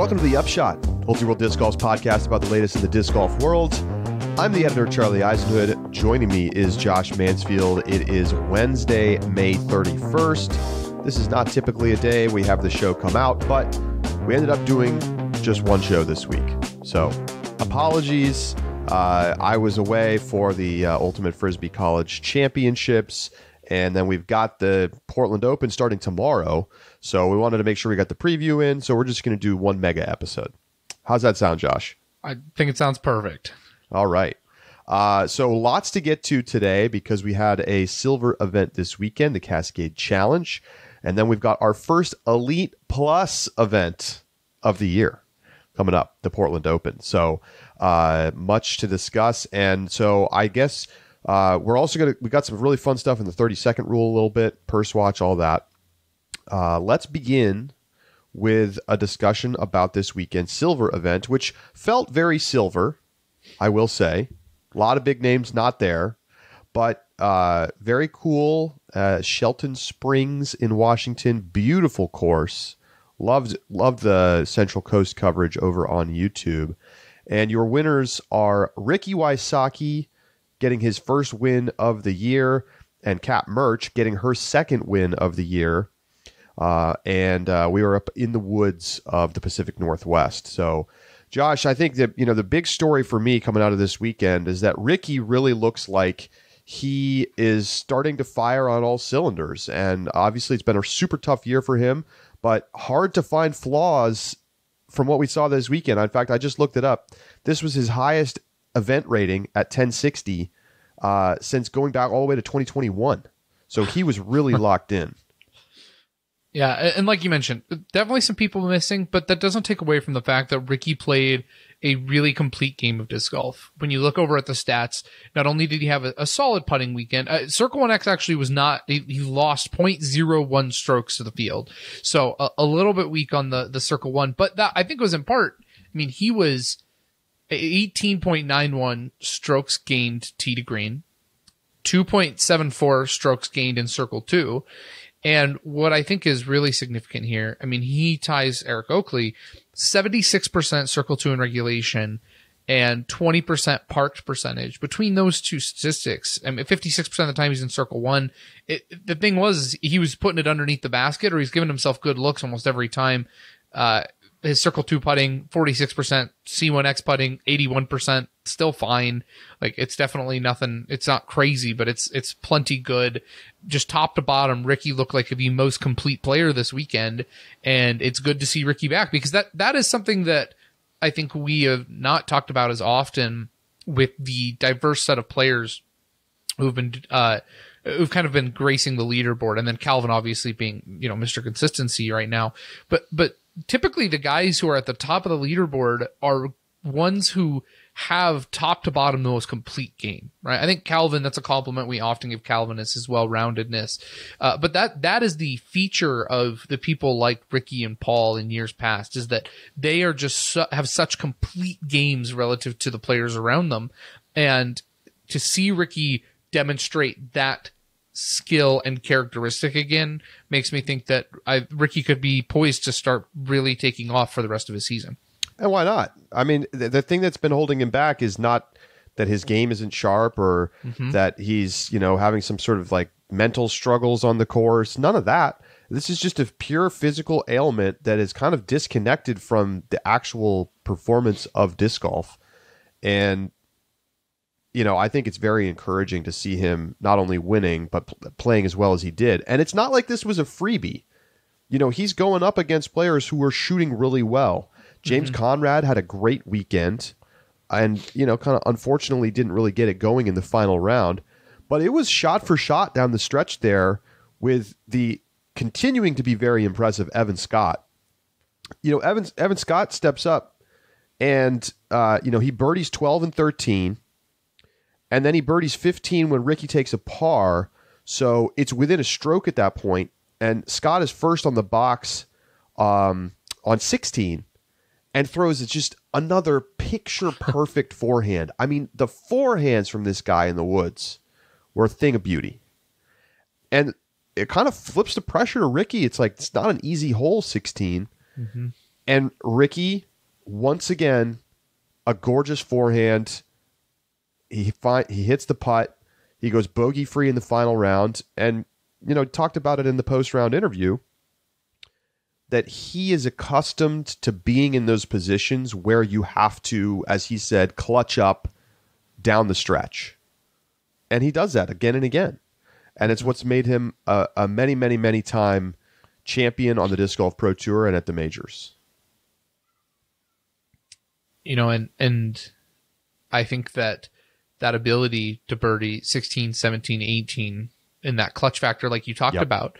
Welcome to the Upshot, Multi-World Disc Golf's podcast about the latest in the disc golf world. I'm the editor, Charlie Eisenhood. Joining me is Josh Mansfield. It is Wednesday, May 31st. This is not typically a day we have the show come out, but we ended up doing just one show this week. So, apologies. I was away for the Ultimate Frisbee College Championships, and then we've got the Portland Open starting tomorrow. So we wanted to make sure we got the preview in. So we're just going to do one mega episode. How's that sound, Josh? I think it sounds perfect. All right. So lots to get to today because we had a silver event this weekend, the Cascade Challenge. And then we've got our first Elite Plus event of the year coming up, the Portland Open. So much to discuss. And so I guess we're also we got some really fun stuff in the 30-second rule a little bit, purse watch, all that. Let's begin with a discussion about this weekend's silver event, which felt very silver, I will say. A lot of big names not there, but very cool. Shelton Springs in Washington, beautiful course. Loved the Central Coast coverage over on YouTube. And your winners are Ricky Wysocki getting his first win of the year, and Kat Murch getting her second win of the year. And we were up in the woods of the Pacific Northwest. So, Josh, I think that, the big story for me coming out of this weekend is that Ricky really looks like he is starting to fire on all cylinders. And obviously it's been a super tough year for him, but hard to find flaws from what we saw this weekend. In fact, I just looked it up. This was his highest event rating at 1060 since going back all the way to 2021. So he was really locked in. Yeah, and like you mentioned, definitely some people missing, but that doesn't take away from the fact that Ricky played a really complete game of disc golf. When you look over at the stats, not only did he have a solid putting weekend, Circle 1X actually was not, he lost 0.01 strokes to the field. So a little bit weak on the Circle 1, but that I think was in part, he was 18.91 strokes gained tee to green, 2.74 strokes gained in Circle 2. And what I think is really significant here, he ties Eric Oakley 76% Circle 2 in regulation and 20% parked percentage. Between those two statistics, 56% of the time he's in Circle 1. The thing was, he was putting it underneath the basket, or he's giving himself good looks almost every time. His Circle 2 putting, 46%, C1X putting, 81%, still fine. It's definitely nothing, it's not crazy, but it's plenty good. Just top to bottom, Ricky looked like the most complete player this weekend, and it's good to see Ricky back, because that is something that I think we have not talked about as often with the diverse set of players who've kind of been gracing the leaderboard, and then Calvin obviously being, Mr. Consistency right now. But typically the guys who are at the top of the leaderboard are ones who have top to bottom the most complete game, right? I think Calvin, that's a compliment we often give Calvin, is his well-roundedness. But that is the feature of the people like Ricky and Paul in years past, is that they are just have such complete games relative to the players around them. And to see Ricky demonstrate that skill and characteristic again makes me think that Ricky could be poised to start really taking off for the rest of his season. And why not? The thing that's been holding him back is not that his game isn't sharp or that he's, having some sort of mental struggles on the course. None of that. This is just a pure physical ailment that is kind of disconnected from the actual performance of disc golf. And, I think it's very encouraging to see him not only winning, but playing as well as he did. And it's not like this was a freebie. He's going up against players who are shooting really well. James Conrad had a great weekend and, kind of unfortunately didn't really get it going in the final round. But it was shot for shot down the stretch there with the continuing to be very impressive Evan Scott. Evan Scott steps up and, he birdies 12 and 13. And then he birdies 15 when Ricky takes a par. So it's within a stroke at that point. And Scott is first on the box on 16. And throws just another picture-perfect forehand. The forehands from this guy in the woods were a thing of beauty. And it kind of flips the pressure to Ricky. It's not an easy hole, 16. And Ricky, once again, a gorgeous forehand. He hits the putt. He goes bogey free in the final round, and talked about it in the post round interview that he is accustomed to being in those positions where you have to, as he said, clutch up down the stretch, and he does that again and again, and it's what's made him a many time champion on the Disc Golf Pro Tour and at the majors. And I think that ability to birdie 16, 17, 18 in that clutch factor, like you talked about,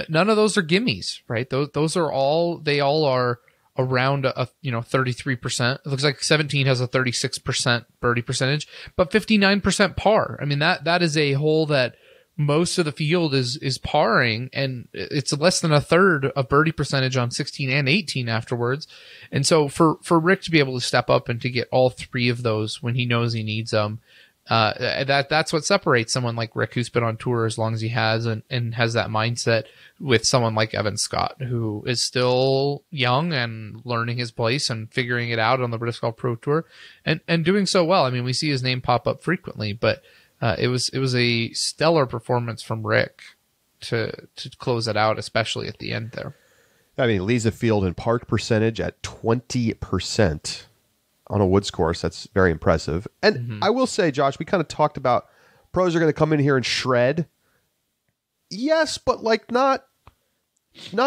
none of those are gimmies, right? Those are all, they all are around 33%. It looks like 17 has a 36% birdie percentage, but 59% par. I mean, that is a hole that most of the field is parring, and it's less than a third of birdie percentage on 16 and 18 afterwards. And so for Rick to be able to step up and to get all three of those when he knows he needs them, that's what separates someone like Rick, who's been on tour as long as he has and has that mindset, with someone like Evan Scott, who is still young and learning his place and figuring it out on the British Golf Pro Tour and doing so well. I mean, we see his name pop up frequently, but it was a stellar performance from Rick to close it out, especially at the end there. I mean, leads the field in park percentage at 20% on a woods course. That's very impressive. And I will say, Josh, we kind of talked about pros are going to come in here and shred. Yes, but like not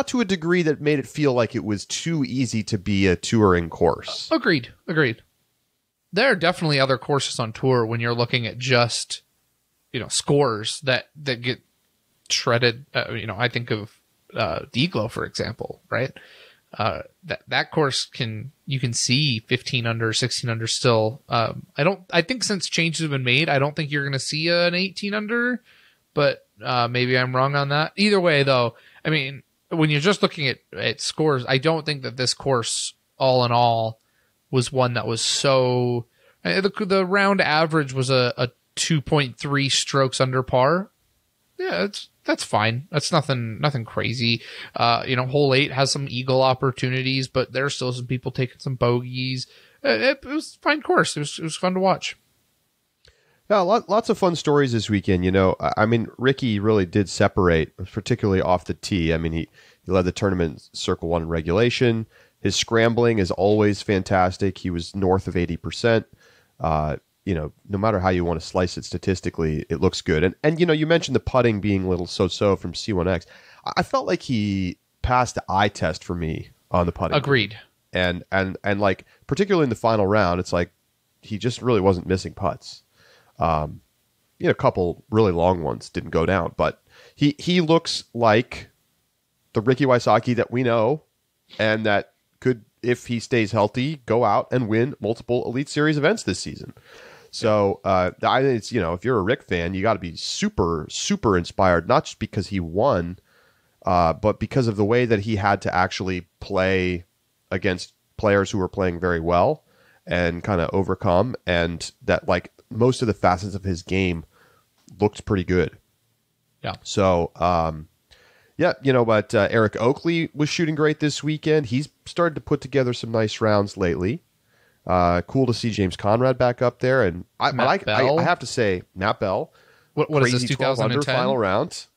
to a degree that made it feel like it was too easy to be a touring course. Agreed. There are definitely other courses on tour when you're looking at just scores that get shredded. I think of Deglo, for example, right? That course you can see 15 under, 16 under still. I think since changes have been made, I don't think you're going to see an 18 under, but maybe I'm wrong on that. Either way, though, I mean, when you're just looking at scores, I don't think that this course, all in all, was one that was so. The round average was a 2.3 strokes under par. Yeah, that's fine. That's nothing crazy. Hole 8 has some eagle opportunities, but there's still some people taking some bogeys. It was a fine course. It was fun to watch. Yeah, lots of fun stories this weekend. I mean, Ricky really did separate, particularly off the tee. I mean, he led the tournament circle 1 in regulation. His scrambling is always fantastic. He was north of 80%. No matter how you want to slice it statistically, it looks good. And you mentioned the putting being a little so-so from C1X. I felt like he passed the eye test for me on the putting. Agreed. And like, particularly in the final round, it's like he just really wasn't missing putts. A couple really long ones didn't go down, but he looks like the Ricky Wysocki that we know, and that could, if he stays healthy, go out and win multiple Elite Series events this season. So I think it's, if you're a Rick fan, you got to be super, super inspired, not just because he won, but because of the way that he had to actually play against players who were playing very well and kind of overcome, and that like most of the facets of his game looked pretty good. Yeah. So, but Eric Oakley was shooting great this weekend. He's started to put together some nice rounds lately. Cool to see James Conrad back up there, and I have to say, Matt Bell. What is this, 2010 final round?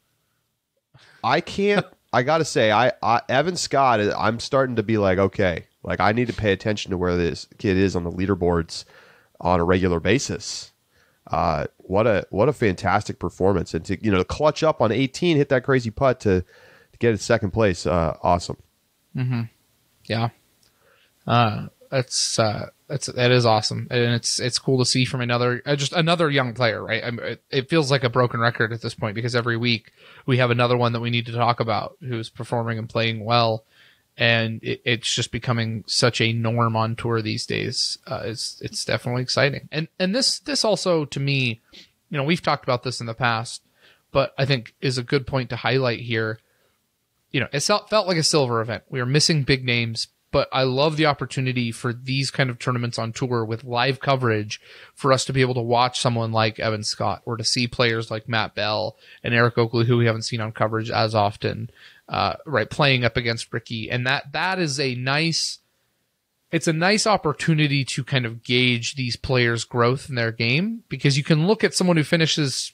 I got to say, Evan Scott. I'm starting to be like, okay, like I need to pay attention to where this kid is on the leaderboards on a regular basis. What a fantastic performance, and to clutch up on 18, hit that crazy putt to get in second place. Awesome. Mm-hmm. Yeah. That is awesome, and it's cool to see from another young player, right? It feels like a broken record at this point, because every week we have another one that we need to talk about who's performing and playing well, and it's just becoming such a norm on tour these days. It's definitely exciting, and this also, to me, we've talked about this in the past, but I think is a good point to highlight here. It felt like a silver event. We were missing big names, but I love the opportunity for these kind of tournaments on tour with live coverage for us to be able to watch someone like Evan Scott, or to see players like Matt Bell and Eric Oakley, who we haven't seen on coverage as often, right, playing up against Ricky. And that is a nice it's a nice opportunity to kind of gauge these players' growth in their game, because you can look at someone who finishes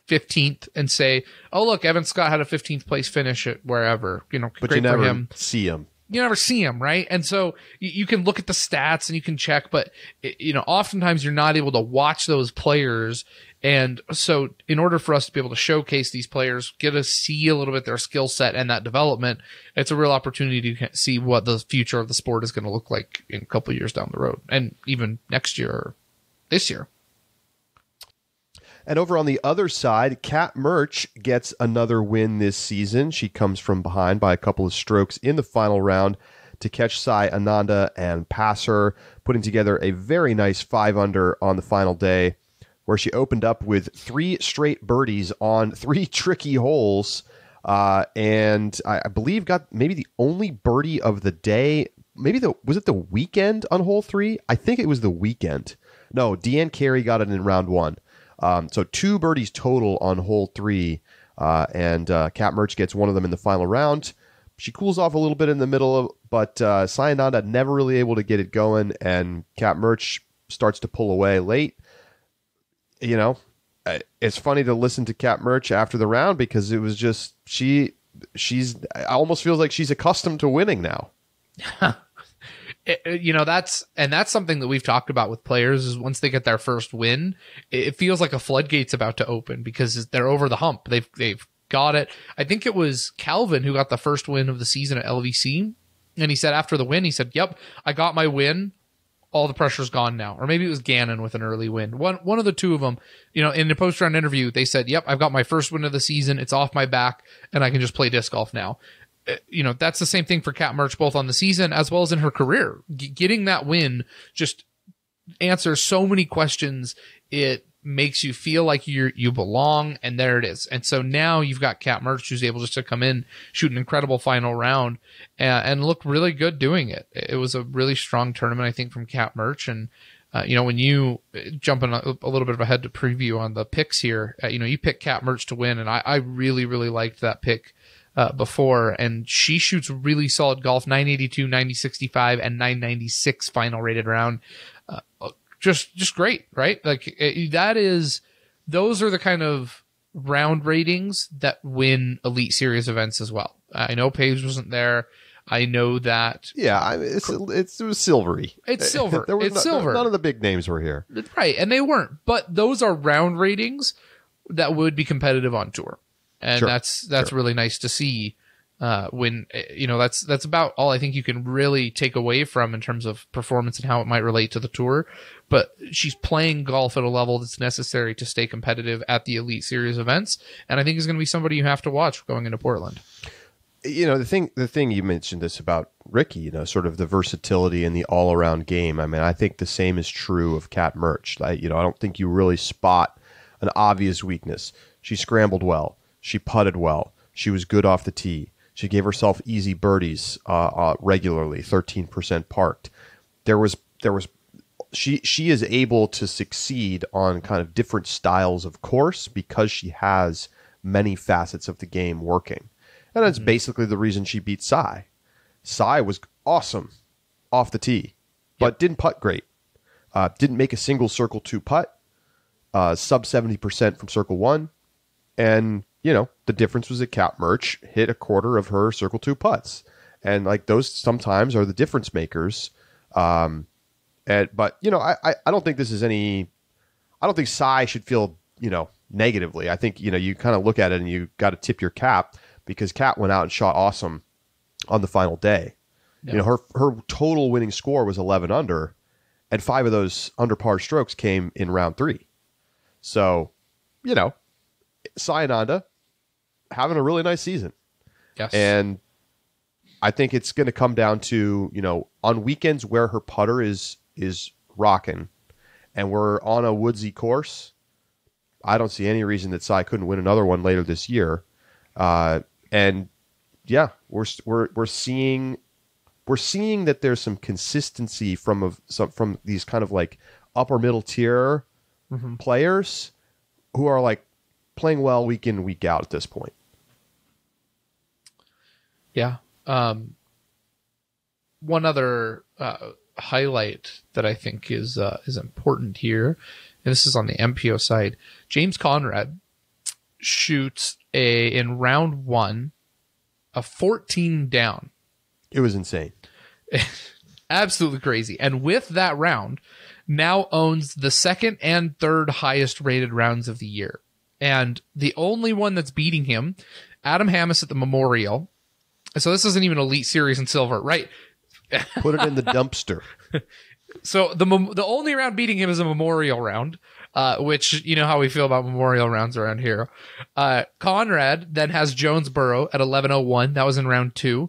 15th and say, oh, look, Evan Scott had a 15th place finish at wherever, But great you never for him. see him. You never see him, right? And so you can look at the stats and you can check, but oftentimes you're not able to watch those players. And so in order for us to be able to showcase these players, get to see a little bit their skill set and that development, it's a real opportunity to see what the future of the sport is going to look like in a couple of years down the road, and even next year or this year. And over on the other side, Kat Mertsch gets another win this season. She comes from behind by a couple of strokes in the final round to catch Sai Ananda and pass her, putting together a very nice 5-under on the final day, where she opened up with 3 straight birdies on 3 tricky holes, and I believe got maybe the only birdie of the day. Was it the weekend on hole 3? I think it was the weekend. No, Deanne Carey got it in round 1. So 2 birdies total on hole 3, and Kat Mertsch gets one of them in the final round. She cools off a little bit in the middle, but Sai Ananda never really able to get it going, and Kat Mertsch starts to pull away late. It's funny to listen to Kat Mertsch after the round, because it was just she's almost feels like she's accustomed to winning now. That's something that we've talked about with players, is once they get their first win, it feels like a floodgate's about to open, because they're over the hump. They've got it. I think it was Calvin who got the first win of the season at LVC, and he said after the win, he said, "Yep, I got my win. All the pressure's gone now." Or maybe it was Gannon with an early win. One of the two of them, in the post-round interview, they said, "Yep, I've got my first win of the season. It's off my back, and I can just play disc golf now." That's the same thing for Kat Mertsch, both on the season as well as in her career. Getting that win just answers so many questions. It makes you feel like you belong, and there it is. And so now you've got Kat Mertsch, who's able just to come in, shoot an incredible final round, and look really good doing it. It was a really strong tournament, I think, from Kat Mertsch. And when you jump in a little bit of ahead to preview on the picks here, you pick Kat Mertsch to win, and I really, really liked that pick before, and she shoots really solid golf, 982, 965, and 996 final rated round. Just great, right? Like those are the kind of round ratings that win Elite Series events as well. I know Paige wasn't there. I know that. Yeah, it was silvery. It's silver. It's silver. None of the big names were here. Right, and they weren't. But those are round ratings that would be competitive on tour. And sure. that's really nice to see, when, that's about all I think you can really take away from in terms of performance and how it might relate to the tour. But she's playing golf at a level that's necessary to stay competitive at the Elite Series events. And I think is going to be somebody you have to watch going into Portland. The thing you mentioned this about Ricky, sort of the versatility and the all around game. I mean, I think the same is true of Kat Mertsch. I don't think you really spot an obvious weakness. She scrambled well. She putted well. She was good off the tee. She gave herself easy birdies regularly, 13% parked. She is able to succeed on kind of different styles of course, because she has many facets of the game working. And that's basically the reason she beat Sai. Sai was awesome off the tee, but didn't putt great. Didn't make a single Circle 2 putt, sub 70% from Circle 1. And, the difference was that Kat Mertsch hit a quarter of her Circle 2 putts. And like those sometimes are the difference makers. But I don't think this is I don't think Sai should feel, negatively. I think, you kind of look at it and you got to tip your cap, because Kat went out and shot awesome on the final day. Yeah. Her total winning score was 11 under, and 5 of those under par strokes came in round 3. So, Sai Ananda having a really nice season. Yes. And I think it's going to come down to, on weekends where her putter is rocking and we're on a woodsy course, I don't see any reason that Sai couldn't win another one later this year. And yeah, we're seeing that there's some consistency from these kind of like upper middle tier players who are like playing well week in, week out at this point. Yeah. One other highlight that I think is important here, and this is on the MPO side. James Conrad shoots in round 1 a 14 down. It was insane. Absolutely crazy. And with that round, now owns the second and third highest rated rounds of the year. And the only one that's beating him, Adam Hammes at the Memorial. So this isn't even Elite Series in silver, right? Put it in the dumpster. So the only round beating him is a Memorial round, which you know how we feel about Memorial rounds around here. Conrad then has Jonesboro at 11:01. That was in round 2.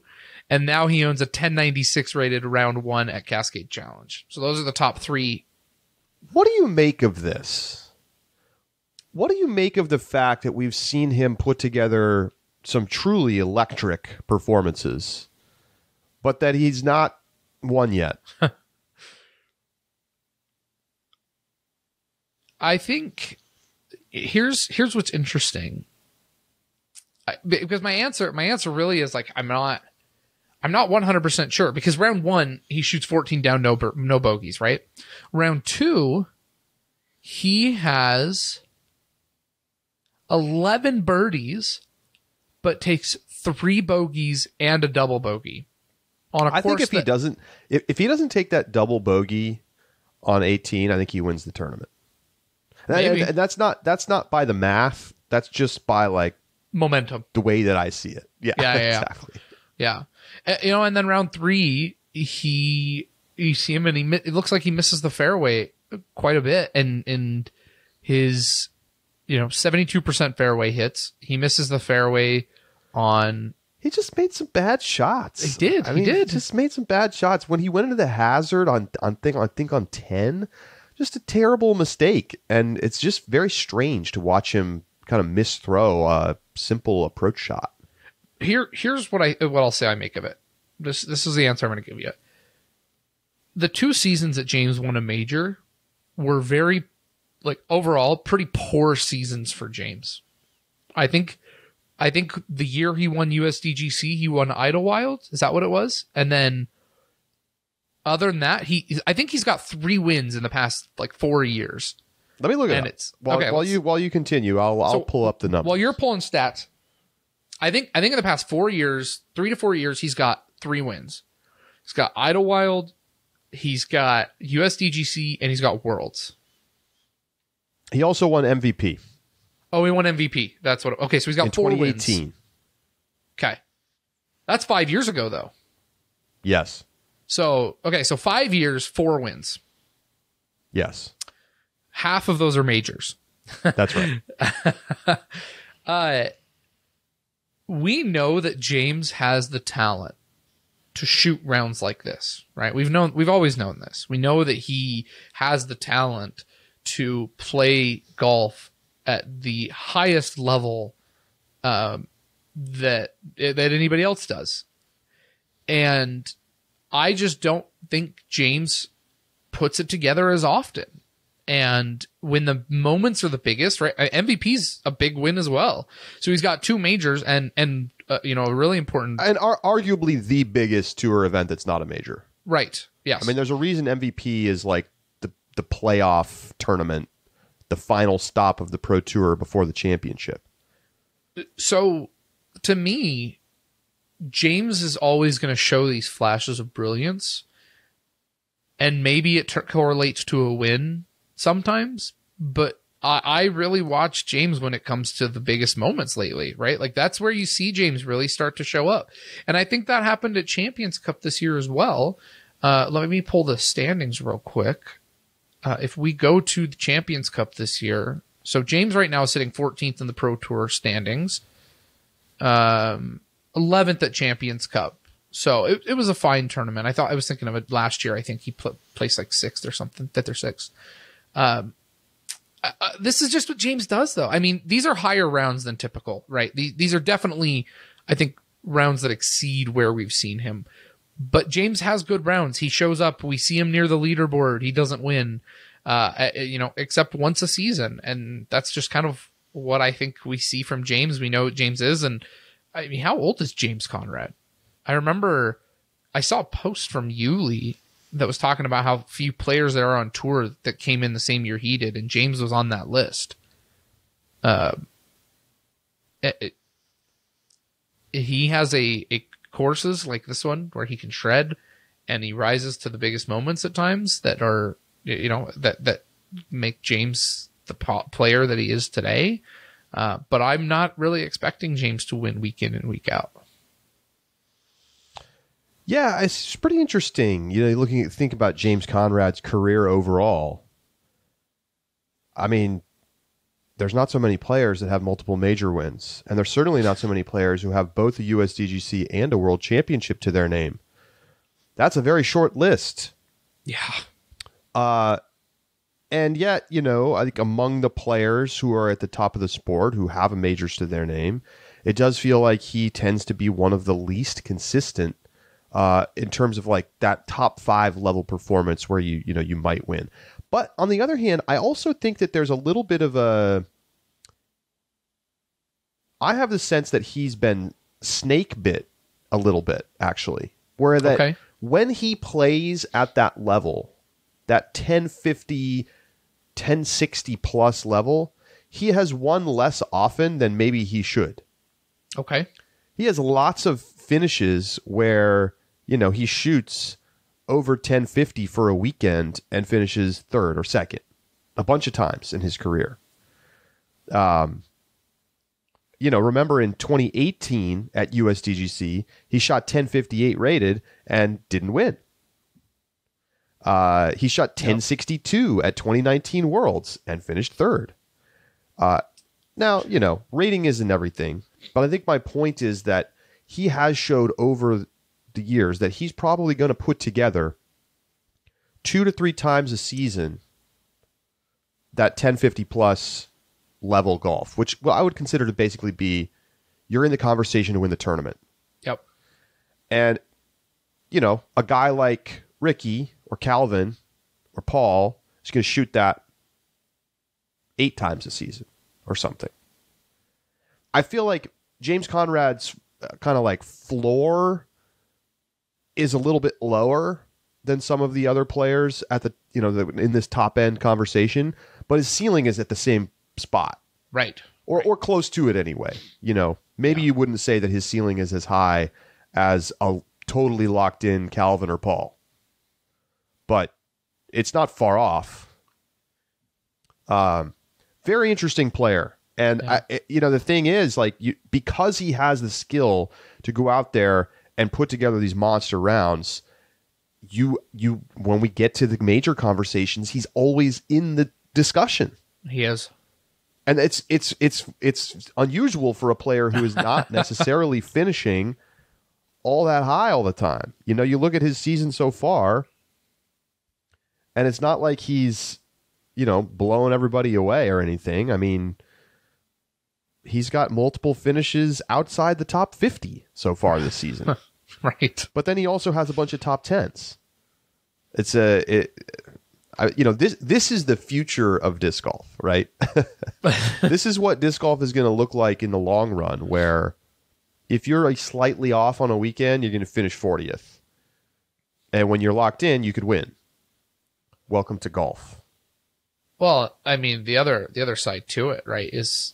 And now he owns a 1096 rated round 1 at Cascade Challenge. So those are the top 3. What do you make of this? What do you make of the fact that we've seen him put together some truly electric performances, but that he's not won yet? I think here's what's interesting. Because my answer really is like, I'm not 100% sure, because round 1, he shoots 14 down, no bogeys, right? Round 2, he has 11 birdies, but takes 3 bogeys and a double bogey on a course. I think if he doesn't take that double bogey on 18, I think he wins the tournament. And that's not by the math. That's just by like momentum, the way that I see it. Yeah. Exactly. Yeah. And then round 3, you see him and it looks like he misses the fairway quite a bit. And his, 72% fairway hits. He misses the fairway on. He just made some bad shots. He did. He just made some bad shots when he went into the hazard on 10. Just a terrible mistake. And it's just very strange to watch him kind of misthrow a simple approach shot. Here's what I'll say I make of it. This is the answer I'm going to give you. The 2 seasons that James won a major were very, overall, pretty poor seasons for James. I think the year he won USDGC, he won Idlewild. Is that what it was? And then, other than that, I think he's got 3 wins in the past 4 years. Let me look at it. While you continue, I'll pull up the numbers. While you're pulling stats, I think in the past 4 years, 3 to 4 years, he's got 3 wins. He's got Idlewild, he's got USDGC, and he's got Worlds. He also won MVP. Oh, he won MVP. That's what. Okay, so he's got in 4 2018. wins. Okay, that's 5 years ago, though. Yes. So 5 years, 4 wins. Yes. Half of those are majors. That's right. We know that James has the talent to shoot rounds like this, right? We've always known this. We know that he has the talent to play golf at the highest level that anybody else does. And I just don't think James puts it together as often. And when the moments are the biggest, right? MVP's a big win as well. So he's got 2 majors and a really important, and arguably the biggest tour event that's not a major. Right. Yes. I mean, there's a reason MVP is like the playoff tournament, the final stop of the Pro Tour before the championship. So to me, James is always going to show these flashes of brilliance, and maybe it correlates to a win sometimes, but I really watch James when it comes to the biggest moments lately, right? That's where you see James really start to show up. And I think that happened at Champions Cup this year as well. Let me pull the standings real quick. If we go to the Champions Cup this year, so James right now is sitting 14th in the Pro Tour standings, 11th at Champions Cup. So it was a fine tournament. I was thinking of it last year. I think he placed 6th or something, 5th or 6th. This is just what James does, though. I mean, these are higher rounds than typical, right? These are definitely, I think, rounds that exceed where we've seen him. But James has good rounds. He shows up. We see him near the leaderboard. He doesn't win, except once a season. And that's just kind of what I think we see from James. We know what James is. And I mean, how old is James Conrad? I remember I saw a post from Yuli that was talking about how few players there are on tour that came in the same year he did, and James was on that list. He has a courses like this one where he can shred, and he rises to the biggest moments at times that are, that make James the player that he is today. But I'm not really expecting James to win week in and week out. Yeah, it's pretty interesting. Think about James Conrad's career overall. I mean, there's not so many players that have multiple major wins, and there's certainly not so many players who have both a USDGC and a World Championship to their name. That's a very short list. Yeah. And yet, I think among the players who are at the top of the sport who have a majors to their name, it does feel like he tends to be one of the least consistent in terms of like that top 5 level performance where you might win. But on the other hand, I also think that there's a little bit of I have the sense that he's been snake bit a little bit, actually. Where that when he plays at that level, that 1050, 1060 plus level, he has won less often than maybe he should. Okay. He has lots of finishes where, he shoots over 1050 for a weekend and finishes third or second a bunch of times in his career. Remember in 2018 at USDGC, he shot 1058 rated and didn't win. He shot 1062 at 2019 Worlds and finished third. Now, rating isn't everything, but I think my point is that he has showed over the years that he's probably going to put together 2 to 3 times a season that 1050 plus level golf, which I would consider to basically be you're in the conversation to win the tournament. Yep. And, a guy like Ricky or Calvin or Paul is going to shoot that 8 times a season or something. I feel like James Conrad's kind of like floor is a little bit lower than some of the other players at the, in this top end conversation, but his ceiling is at the same spot. Right. Or close to it anyway. Maybe you wouldn't say that his ceiling is as high as a totally locked in Calvin or Paul, but it's not far off. Very interesting player. And the thing is, like, because he has the skill to go out there and put together these monster rounds, when we get to the major conversations, he's always in the discussion. He is. And it's unusual for a player who is not necessarily finishing all that high all the time. You look at his season so far, and it's not like he's, blowing everybody away or anything. I mean, he's got multiple finishes outside the top 50 so far this season. Right. But then he also has a bunch of top 10s. This is the future of disc golf, right? This is what disc golf is going to look like in the long run, where if you're slightly off on a weekend, you're going to finish 40th. And when you're locked in, you could win. Welcome to golf. Well, I mean, the other side to it, right, is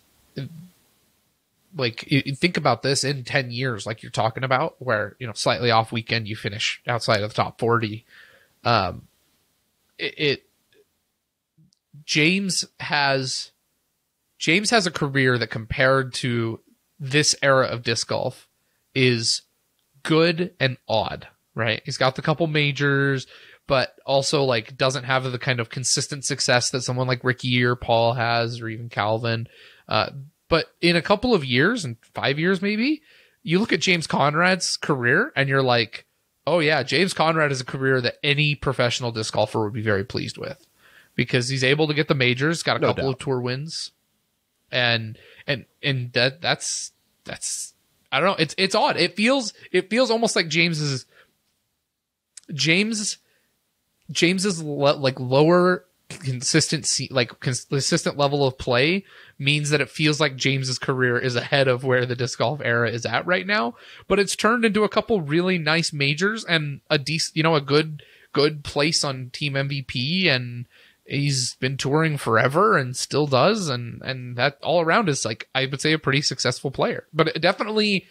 like, you think about this in 10 years, like you're talking about, where, slightly off weekend, you finish outside of the top 40. James has a career that, compared to this era of disc golf, is good and odd, right? He's got the couple majors, but also like doesn't have the kind of consistent success that someone like Ricky or Paul has, or even Calvin. But in a couple of years, in 5 years maybe, you look at James Conrad's career and you're like, oh yeah, James Conrad is a career that any professional disc golfer would be very pleased with, because he's able to get the majors, got a couple of tour wins, and that's I don't know, it's odd. It feels almost like James's like lower consistency, like consistent level of play, means that it feels like James's career is ahead of where the disc golf era is at right now. But it's turned into a couple really nice majors and a decent, a good good place on team MVP, and he's been touring forever and still does, and that all around is like, I would say, a pretty successful player, but definitely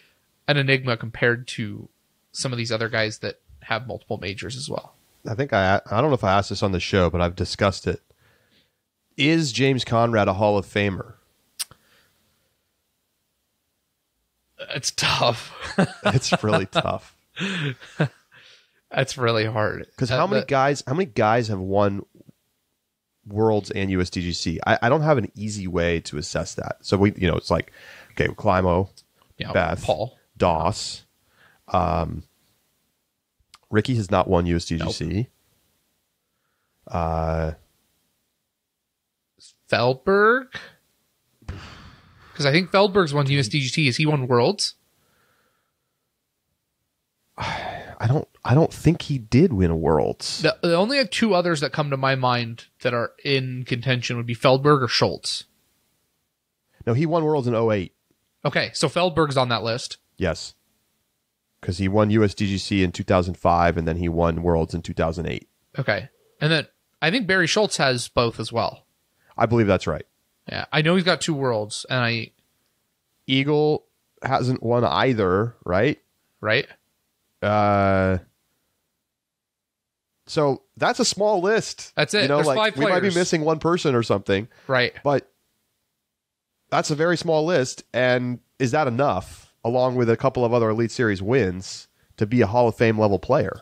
an enigma compared to some of these other guys that have multiple majors as well. I think I don't know if I asked this on the show, but I've discussed it. Is James Conrad a Hall of Famer? It's tough. It's really tough. That's really hard. Because how many guys have won Worlds and USDGC? I don't have an easy way to assess that. So it's like, okay, Climo, Beth, Paul, Doss, Ricky has not won USDGC. Nope. Feldberg, because I think Feldberg's won USDGT. Is he won Worlds? I don't think he did win a Worlds. The only two others that come to my mind that are in contention would be Feldberg or Schultz. No, he won Worlds in 2008. Okay, so Feldberg's on that list. Yes. Because he won USDGC in 2005, and then he won Worlds in 2008. Okay. And then I think Barry Schultz has both as well. I believe that's right. Yeah, I know he's got 2 Worlds, and Eagle hasn't won either, right? Right? So that's a small list. That's it. There's 5 players. We might be missing one person or something. Right. But that's a very small list, and is that enough, along with a couple of other Elite Series wins, to be a Hall of Fame level player?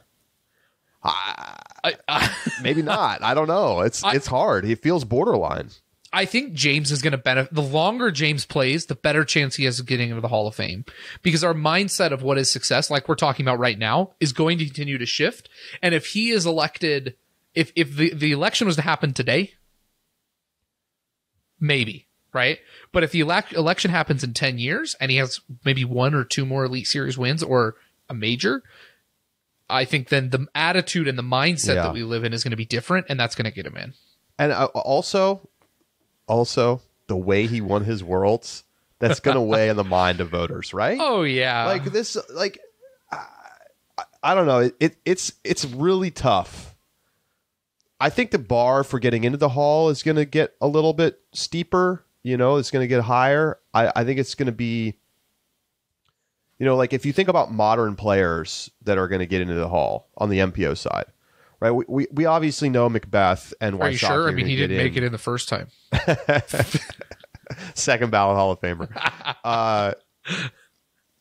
Maybe not. I don't know. It's hard. He feels borderline. I think James is going to benefit. The longer James plays, the better chance he has of getting into the Hall of Fame, because our mindset of what is success, like we're talking about right now, is going to continue to shift. And if he is elected, if the election was to happen today, maybe, right? But if the election happens in 10 years and he has maybe 1 or 2 more Elite Series wins or a major, I think then the attitude and the mindset that we live in is going to be different, and that's going to get him in. And also, the way he won his Worlds, that's going to weigh in the mind of voters, right? Oh, yeah. Like this, I don't know. It's really tough. I think the bar for getting into the Hall is going to get a little bit steeper. It's going to get higher. I think it's going to be, like if you think about modern players that are going to get into the Hall on the MPO side, right? We obviously know Macbeth and Wysocki. Are you sure? I mean, he didn't make it in the first time. Second ballot Hall of Famer.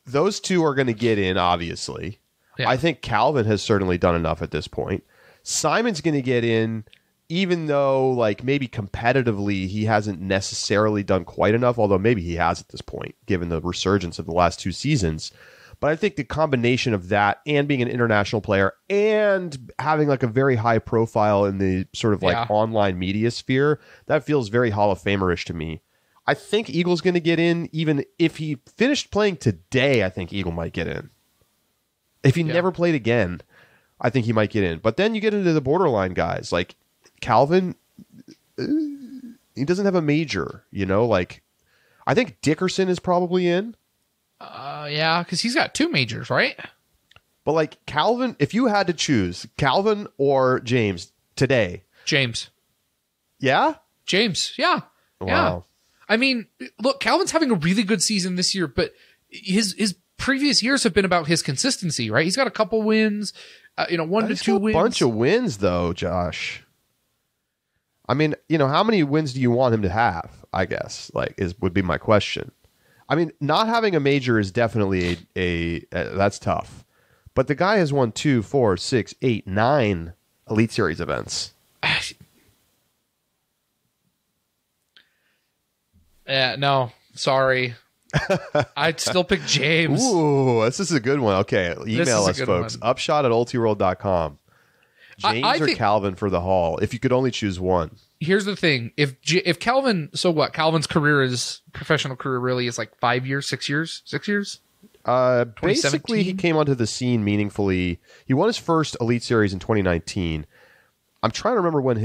Those two are going to get in, obviously. Yeah. I think Calvin has certainly done enough at this point. Simon's going to get in, even though, like, maybe competitively he hasn't necessarily done quite enough, although maybe he has at this point, given the resurgence of the last 2 seasons. But I think the combination of that and being an international player and having like a very high profile in the sort of like online media sphere, that feels very Hall of Famer-ish to me. I think Eagle's going to get in. Even if he finished playing today, I think Eagle might get in. If he never played again, I think he might get in. But then you get into the borderline guys. Like Calvin, he doesn't have a major, like I think Dickerson is probably in. Yeah, because he's got 2 majors, right? But like Calvin, if you had to choose Calvin or James today. James. Yeah? James, yeah. Wow. Yeah. I mean, look, Calvin's having a really good season this year, but his previous years have been about his consistency, right? He's got a couple wins, 1 to 2 wins. A bunch of wins, though, Josh. I mean, how many wins do you want him to have, I guess, would be my question. I mean, not having a major is definitely that's tough. But the guy has won 2, 4, 6, 8, 9 Elite Series events. No, sorry. I'd still pick James. Ooh, this is a good one. Okay, email us, folks. Upshot@ultiworld.com. James or Calvin for the Hall, if you could only choose one. Here's the thing. If Calvin, so what? Calvin's professional career really is like 5 years, 6 years? 6 years? Basically, he came onto the scene meaningfully. He won his first Elite Series in 2019. I'm trying to remember when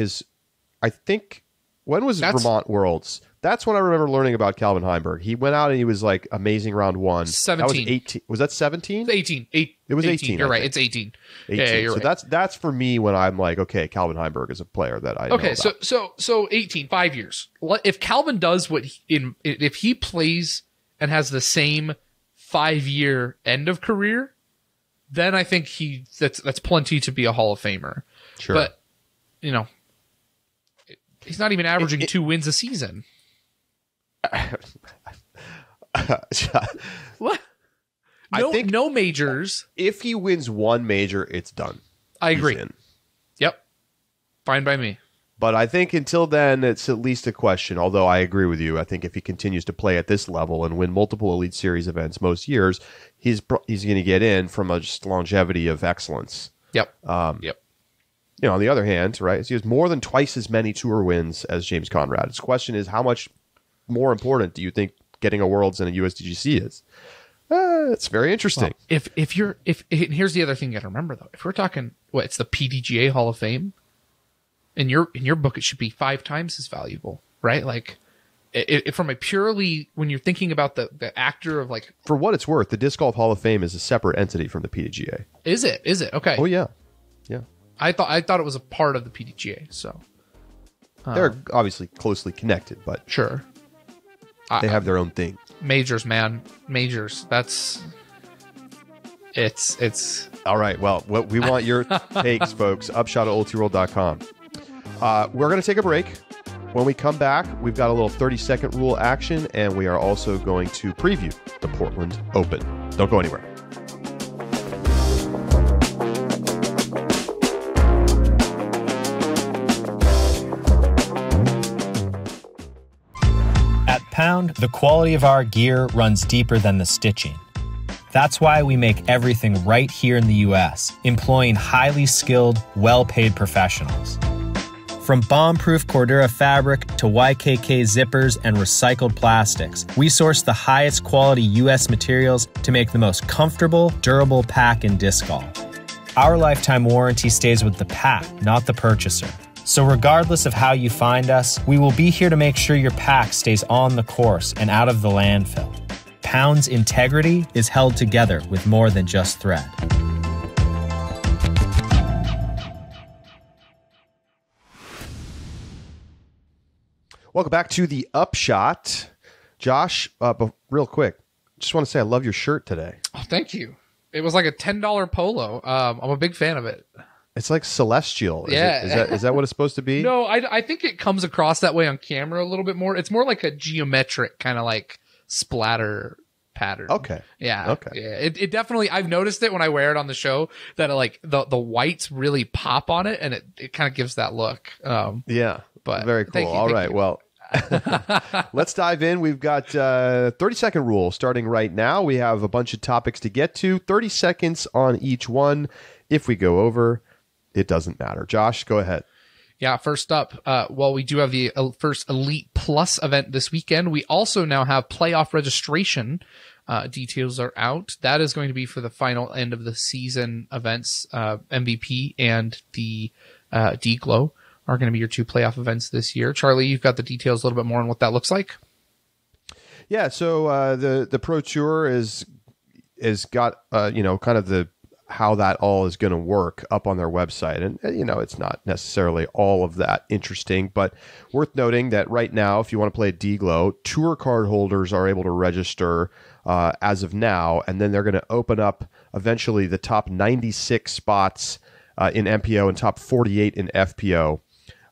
I think When was Vermont Worlds? That's when I remember learning about Calvin Heimberg. He went out and he was like amazing round one. 17. That was 18. Was that 17? It's 18. It was 18. You're right. It's 18. 18. Yeah, you're so right. that's for me when I'm like, okay, Calvin Heimberg is a player that I know about. So 18, 5 years. If Calvin does if he plays and has the same 5-year end of career, then I think that's plenty to be a Hall of Famer. Sure. But, he's not even averaging 2 wins a season. What? No majors. If he wins one major, it's done. I agree. Yep. Fine by me. But I think until then, it's at least a question. Although I agree with you. I think if he continues to play at this level and win multiple Elite Series events most years, he's going to get in from a just longevity of excellence. Yep. On the other hand, right, he has more than twice as many tour wins as James Conrad. His question is, how much more important do you think getting a Worlds and a USDGC is? It's very interesting. Well, if here's the other thing you got to remember though. If we're talking, it's the PDGA Hall of Fame. In your book, it should be 5 times as valuable, right? Like, from a purely when you're thinking about the actor of like. For what it's worth, the Disc Golf Hall of Fame is a separate entity from the PDGA. Is it? Okay. Oh yeah. I thought it was a part of the PDGA. So they're obviously closely connected, but sure, they have their own thing. Majors, man, majors. That's it's all right. Well, we want your takes, folks. Upshot at oldtworld.com. We're going to take a break. When we come back, we've got a little 30-second rule action, and we are also going to preview the Portland Open. Don't go anywhere. At Pound, the quality of our gear runs deeper than the stitching. That's why we make everything right here in the U.S., employing highly skilled, well-paid professionals. From bomb-proof Cordura fabric to YKK zippers and recycled plastics, we source the highest quality U.S. materials to make the most comfortable, durable pack in disc golf. Our lifetime warranty stays with the pack, not the purchaser. So regardless of how you find us, we will be here to make sure your pack stays on the course and out of the landfill. Pound's integrity is held together with more than just thread. Welcome back to the Upshot. Josh, real quick, just want to say I love your shirt today. Oh, thank you. It was like a $10 polo. I'm a big fan of it. It's like celestial. Yeah. Is that what it's supposed to be? No, I think it comes across that way on camera a little bit more. It's more like a geometric kind of like splatter pattern. Okay. Yeah. Okay. Yeah. It definitely, I've noticed it when I wear it on the show that like the whites really pop on it and it kind of gives that look. Yeah. But very cool. All right. Well, let's dive in. We've got 30-second rule starting right now. We have a bunch of topics to get to. 30 seconds on each one. If we go over, it doesn't matter. Josh, go ahead. Yeah, first up, we do have the first Elite Plus event this weekend. We also now have playoff registration. Details are out. That is going to be for the final end of the season events. MVP and the D-Glow are going to be your 2 playoff events this year. Charlie, you've got the details a little bit more on what that looks like. Yeah, so the Pro Tour is got kind of the how that all is going to work up on their website. And, it's not necessarily all of that interesting, but worth noting that right now, if you want to play D-Glow, tour card holders are able to register as of now, and then they're going to open up eventually the top 96 spots in MPO and top 48 in FPO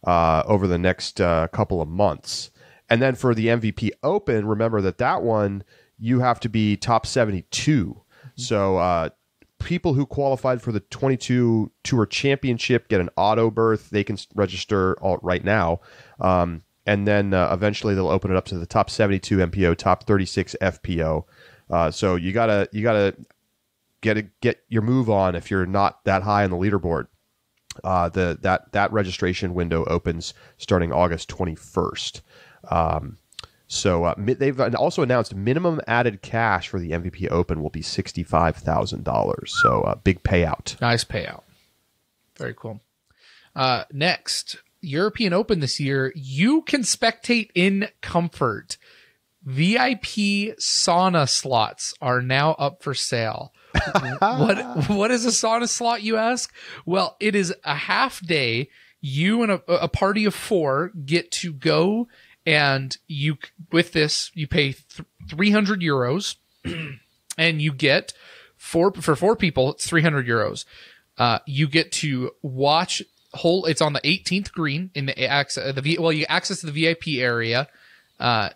over the next couple of months. And then for the MVP Open, remember that one, you have to be top 72. So people who qualified for the 22 Tour Championship get an auto berth. They can register right now. And then eventually they'll open it up to the top 72 MPO, top 36 FPO. So you gotta get your move on if you're not that high on the leaderboard. That registration window opens starting August 21st. So they've also announced minimum added cash for the MVP Open will be $65,000. So big payout. Nice payout. Very cool. Next, European Open this year, you can spectate in comfort. VIP sauna slots are now up for sale. What is a sauna slot, you ask? Well, it is a half day. You and a party of 4 get to go, and with this you pay 300 euros, and you get for 4 people it's 300 euros. You get to watch it's on the 18th green in the you access the VIP area,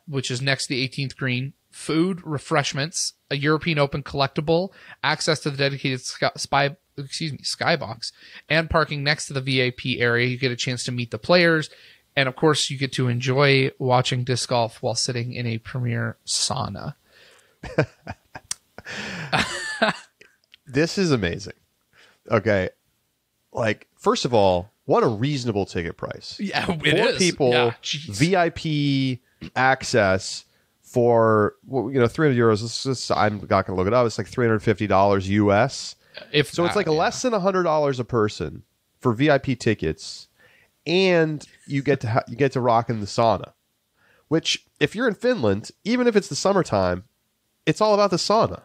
which is next to the 18th green. Food, refreshments, a European Open collectible, access to the dedicated skybox, and parking next to the VIP area. You get a chance to meet the players, and of course, you get to enjoy watching disc golf while sitting in a premier sauna. This is amazing. Okay, like, first of all, what a reasonable ticket price. Yeah, it 4 is. people, Yeah, VIP access for, well, 300 euros. I'm not going to look it up. It's like $350 US. It's like less than $100 a person for VIP tickets, and you get to rock in the sauna. Which, if you're in Finland, even if it's the summertime, it's all about the sauna.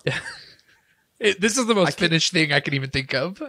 This is the most Finnish thing I can even think of.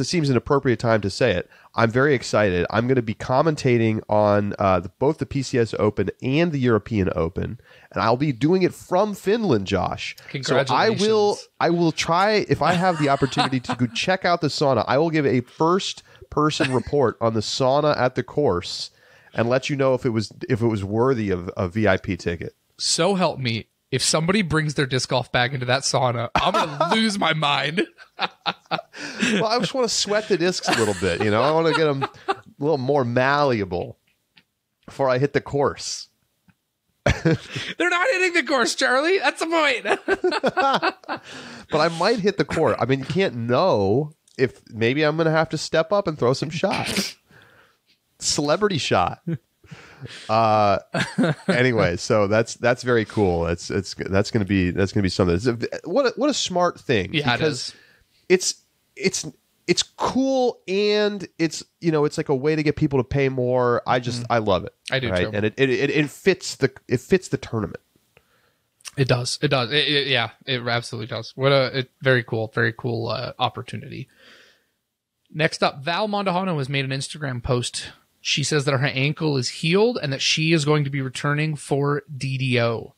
Seems an appropriate time to say it. I'm very excited. I'm going to be commentating on both the PCS Open and the European Open, and I'll be doing it from Finland, Josh. Congratulations. So I will try, if I have the opportunity to go check out the sauna, I will give a first-person report on the sauna at the course and let you know if it was worthy of a VIP ticket. So help me. If somebody brings their disc golf bag into that sauna, I'm going to lose my mind. Well, I just want to sweat the discs a little bit. I want to get them a little more malleable before I hit the course. They're not hitting the course, Charlie. That's the point. But I might hit the course. I mean, you can't know if maybe I'm going to have to step up and throw some shots. Celebrity shot. Anyway, so that's very cool. That's going to be something. What a smart thing. Yeah, because it's cool, and it's like a way to get people to pay more. I love it. I do too. And it fits the tournament. It does. It absolutely does. What a very cool opportunity. Next up, Val Mondahano has made an Instagram post. She says that her ankle is healed and that she is going to be returning for DDO.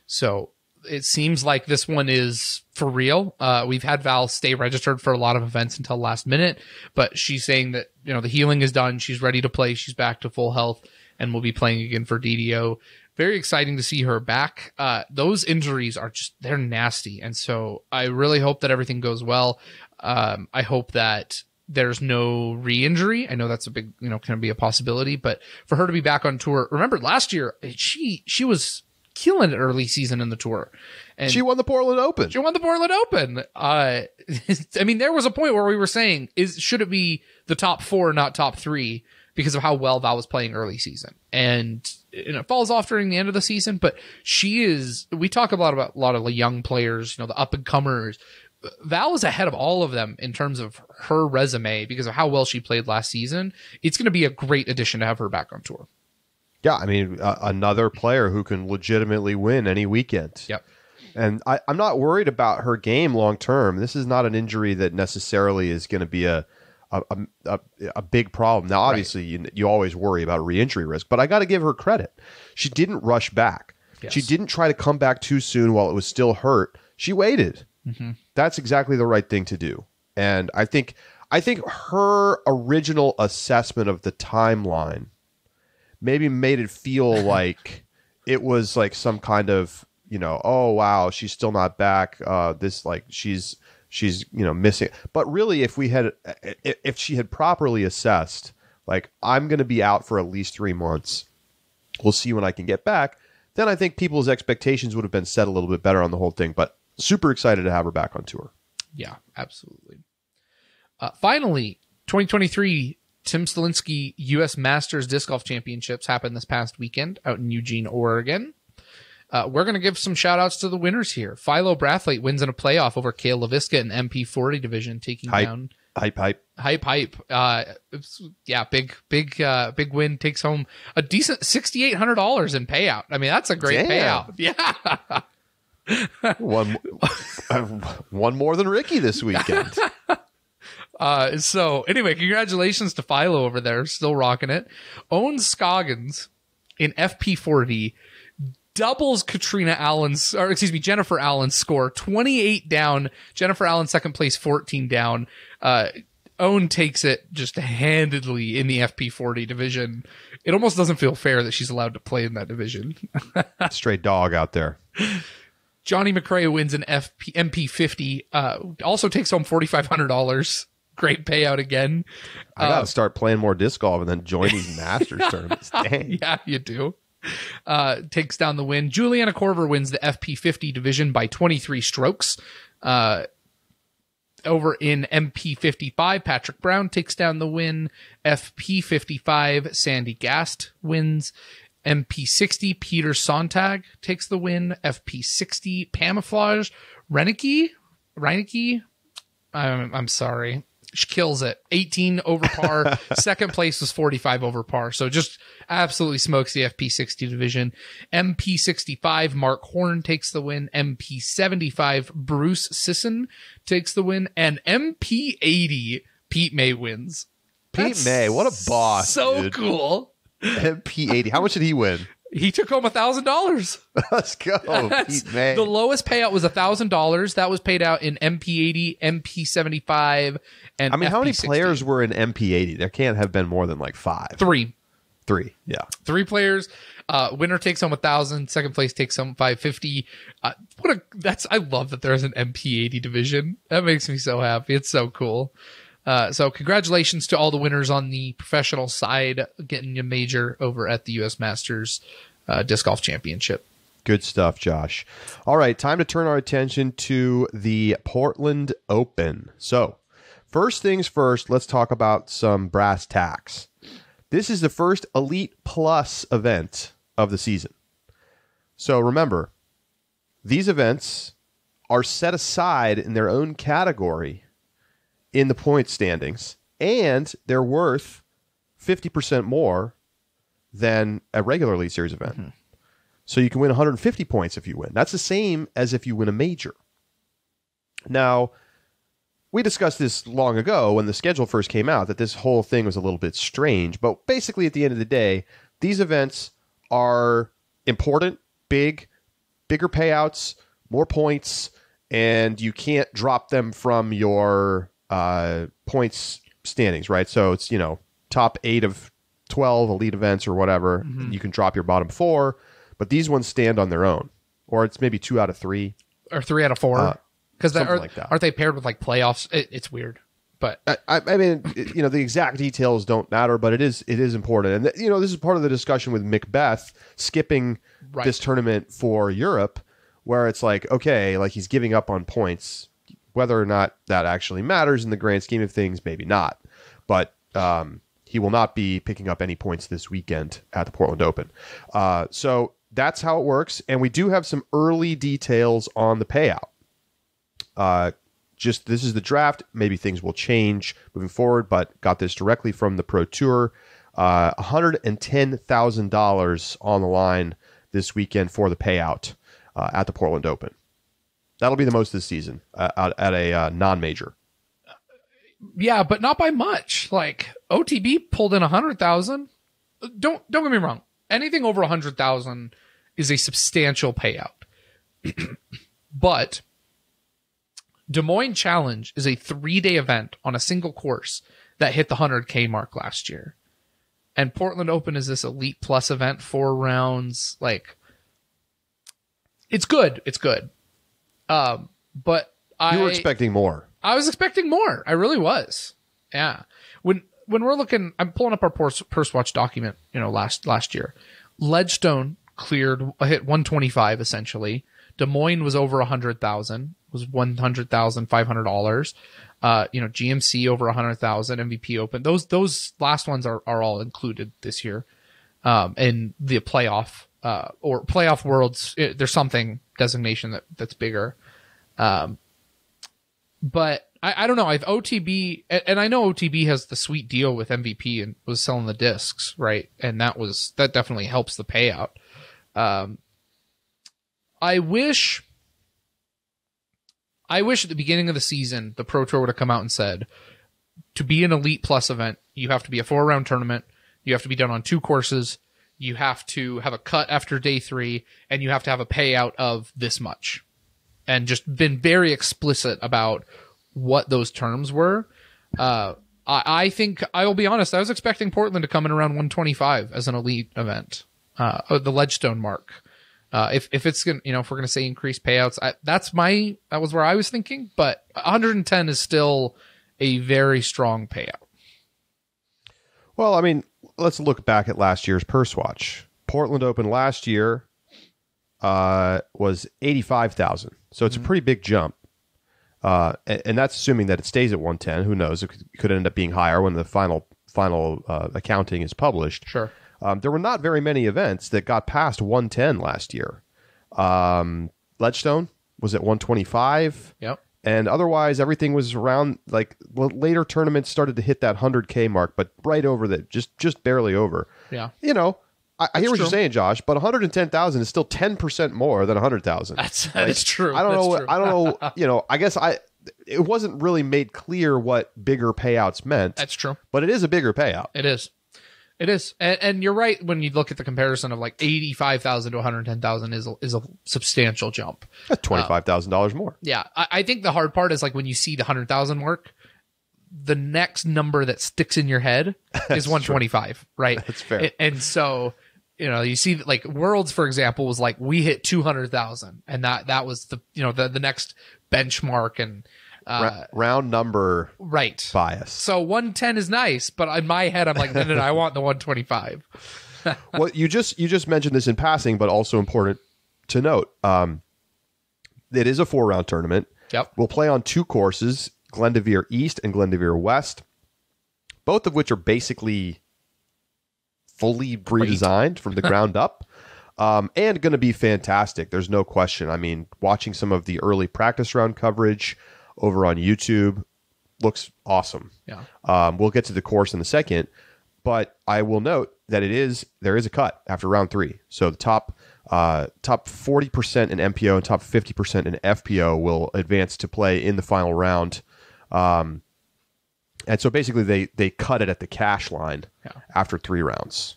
So it seems like this one is for real. We've had Val stay registered for a lot of events until last minute, but she's saying that, the healing is done. She's ready to play. She's back to full health and will be playing again for DDO. Very exciting to see her back. Those injuries they're nasty. And so I really hope that everything goes well. I hope that there's no re-injury. I know that's a big, can be a possibility, but for her to be back on tour, remember last year, she was killing it early season in the tour. And she won the Portland Open. I mean, there was a point where we were saying, should it be the top 4, not top 3, because of how well Val was playing early season. And it falls off during the end of the season, but we talk about a lot of the young players, the up and comers. Val is ahead of all of them in terms of her resume because of how well she played last season. It's going to be a great addition to have her back on tour. Yeah, I mean, another player who can legitimately win any weekend. Yep. And I'm not worried about her game long term. This is not an injury that necessarily is going to be a big problem. Now, obviously, right, you always worry about re-injury risk, but I got to give her credit. She didn't rush back. Yes. She didn't try to come back too soon while it was still hurt. She waited. Mm-hmm. That's exactly the right thing to do. And I think her original assessment of the timeline maybe made it feel like it was like some kind of, oh wow, she's still not back. This, like, she's missing. But really, if she had properly assessed, like, I'm going to be out for at least 3 months, we'll see when I can get back, then I think people's expectations would have been set a little bit better on the whole thing. But super excited to have her back on tour. Yeah, absolutely. Finally, 2023 Tim Stalinsky U.S. Masters Disc Golf Championships happened this past weekend out in Eugene, Oregon. We're going to give some shout-outs to the winners here. Philo Brathwaite wins in a playoff over Cale LaVisca in the MP40 division, taking down Hype. Big win, takes home a decent $6,800 in payout. I mean, that's a great payout. Yeah. One more than Ricky this weekend. So anyway, congratulations to Philo over there, still rocking it. Owen Scoggins in FP40 doubles Jennifer Allen's score, 28 down. Jennifer Allen second place, 14 down. Owen takes it just handedly in the FP40 division. It almost doesn't feel fair that she's allowed to play in that division. Straight dog out there. Johnny McRae wins an MP50, also takes home $4,500. Great payout again. I gotta start playing more disc golf and then join these Masters tournaments. Dang. Yeah, you do. Takes down the win. Juliana Korver wins the FP50 division by 23 strokes. Over in MP55, Patrick Brown takes down the win. FP55, Sandy Gast wins. MP60, Peter Sontag takes the win. FP60, Pamaflage Reinecke. I'm sorry. She kills it. 18 over par. Second place was 45 over par. So just absolutely smokes the FP60 division. MP65, Mark Horn takes the win. MP75, Bruce Sisson takes the win. And MP80, Pete May wins. Pete May, what a boss. So dude. Cool. MP80. How much did he win? He took home $1,000. Let's go, Pete May. The lowest payout was $1,000. That was paid out in MP80, MP75, and I mean, FP60. how many players were in MP80? There can't have been more than like 5. Three, yeah. 3 players. Winner takes home $1,000. Second place takes home $550. I love that there's an MP80 division. That makes me so happy. It's so cool. So congratulations to all the winners on the professional side, getting a major over at the U.S. Masters Disc Golf Championship. Good stuff, Josh. All right, time to turn our attention to the Portland Open. So, first things first, let's talk about some brass tacks. This is the first Elite Plus event of the season. So remember, these events are set aside in their own category in the point standings, and they're worth 50% more than a regular Elite Series event. Mm-hmm. So you can win 150 points if you win. That's the same as if you win a major. Now, we discussed this long ago when the schedule first came out, that this whole thing was a little bit strange. But basically, at the end of the day, these events are important, bigger payouts, more points, and you can't drop them from your points standings, right? So it's, top 8 of 12 elite events or whatever. Mm-hmm. You can drop your bottom 4, but these ones stand on their own. Or it's maybe 2 out of 3. Or 3 out of 4. Because like that. Aren't they paired with like playoffs? It's weird. But I mean, the exact details don't matter, but it is important. And this is part of the discussion with Macbeth skipping this tournament for Europe, where it's like, okay, like he's giving up on points. Whether or not that actually matters in the grand scheme of things, maybe not. But he will not be picking up any points this weekend at the Portland Open. So that's how it works. And we do have some early details on the payout. This is the draft. Maybe things will change moving forward, but got this directly from the Pro Tour. $110,000 on the line this weekend for the payout at the Portland Open. That'll be the most this season at a non-major. Yeah, but not by much. Like OTB pulled in 100,000. Don't get me wrong. Anything over 100,000 is a substantial payout. But Des Moines Challenge is a 3-day event on a single course that hit the 100K mark last year. And Portland Open is this Elite Plus event, 4 rounds. Like, it's good. It's good. But you were expecting more. I was expecting more. I really was. Yeah. When we're looking, I'm pulling up our purse watch document, last year. Ledgestone hit 125 essentially. Des Moines was over 100,000, was $100,500. GMC over 100,000, MVP Open. Those last ones are all included this year. In the playoff, or playoff worlds, there's something designation that's bigger. But I don't know. I've OTB, and I know OTB has the sweet deal with MVP and was selling the discs, right? And that definitely helps the payout. I wish at the beginning of the season, the Pro Tour would have come out and said, to be an Elite Plus event, you have to be a 4-round tournament. You have to be done on 2 courses. You have to have a cut after day 3, and you have to have a payout of this much. And just been very explicit about what those terms were. I think, I will be honest, I was expecting Portland to come in around 125 as an Elite event. The Ledgestone mark. If it's gonna, if we're gonna say increased payouts, that was where I was thinking, but 110 is still a very strong payout. Well, I mean, let's look back at last year's purse watch. Portland Open last year was 85,000, so it's a pretty big jump. And that's assuming that it stays at 110. Who knows? It could end up being higher when the final accounting is published. Sure. There were not very many events that got past 110 last year. Ledgestone was at 125. Yep. And otherwise, everything was around, later tournaments started to hit that 100K mark, but right over that, just barely over. Yeah. I hear what you're saying, Josh, but 110,000 is still 10% more than 100,000. That's true. I don't know. True. I don't know. I guess it wasn't really made clear what bigger payouts meant. That's true. But it is a bigger payout. It is. It is. And you're right when you look at the comparison of 85,000 to 110,000 is a substantial jump. That's $25,000 more. Yeah. I think the hard part is when you see the 100,000 mark, the next number that sticks in your head is 125, true. Right? That's fair. And so, you see Worlds, for example, was we hit 200,000, and that was the next benchmark, and round number right bias. So 110 is nice, but in my head I'm no, I want the 125. Well, you just mentioned this in passing, but also important to note. It is a 4-round tournament. Yep. We'll play on 2 courses, Glendoveer East and Glendoveer West, both of which are basically fully redesigned from the ground up, and going to be fantastic. There's no question. I mean, watching some of the early practice round coverage over on YouTube looks awesome. Yeah. We'll get to the course in a second, but I will note that there is a cut after round 3. So the top 40% in MPO and top 50% in FPO will advance to play in the final round. And so basically they cut it at the cash line after 3 rounds.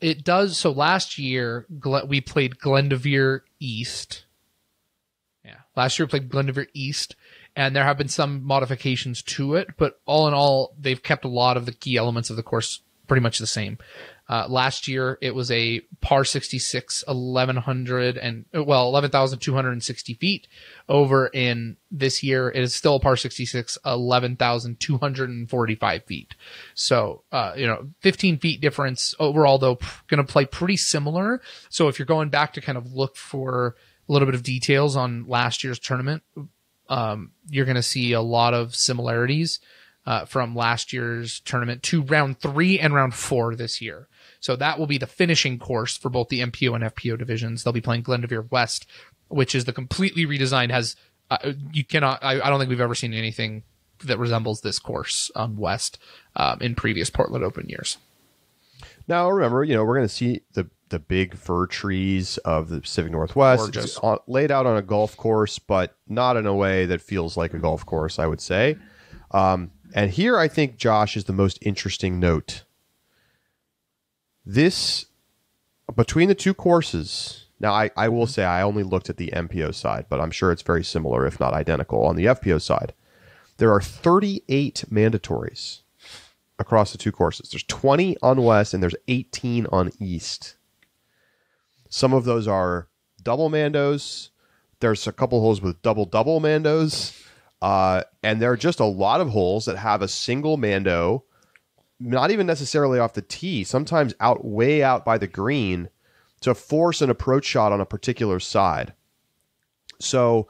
It does. So last year we played Glendoveer East. Yeah. Last year we played Glendoveer East, and there have been some modifications to it, but all in all, they've kept a lot of the key elements of the course pretty much the same. Last year it was a par 66, 11,260 feet. Over in this year, it is still a par 66, 11,245 feet. So, 15 feet difference overall, though, going to play pretty similar. So if you're going back to kind of look for a little bit of details on last year's tournament, you're going to see a lot of similarities from last year's tournament to round 3 and round 4 this year. So that will be the finishing course for both the MPO and FPO divisions. They'll be playing Glendoveer West, which is the completely redesigned. I don't think we've ever seen anything that resembles this course on West in previous Portland Open years. Now, remember, we're going to see the big fir trees of the Pacific Northwest. It's laid out on a golf course, but not in a way that feels like a golf course, I would say. And here, I think, Josh, is the most interesting note. This, between the 2 courses, now I will say I only looked at the MPO side, but I'm sure it's very similar, if not identical, on the FPO side. There are 38 mandatories across the 2 courses. There's 20 on West, and there's 18 on East. Some of those are double mandos. There's a couple holes with double mandos. And there are just a lot of holes that have a single mando, not even necessarily off the tee, sometimes way out by the green to force an approach shot on a particular side. So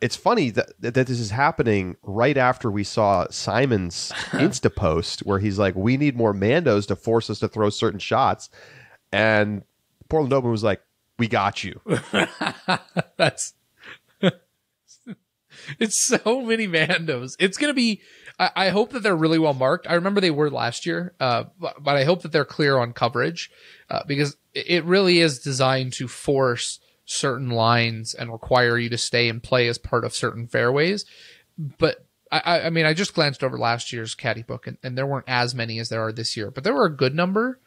it's funny that this is happening right after we saw Simon's Insta post where he's like, we need more mandos to force us to throw certain shots. And Portland Open was like, we got you. That's It's so many Mandos. It's going to be, I hope that they're really well marked. I remember they were last year, but I hope that they're clear on coverage, because it really is designed to force certain lines and require you to stay and play as part of certain fairways. But I mean, I just glanced over last year's caddy book, and there weren't as many as there are this year, but there were a good number.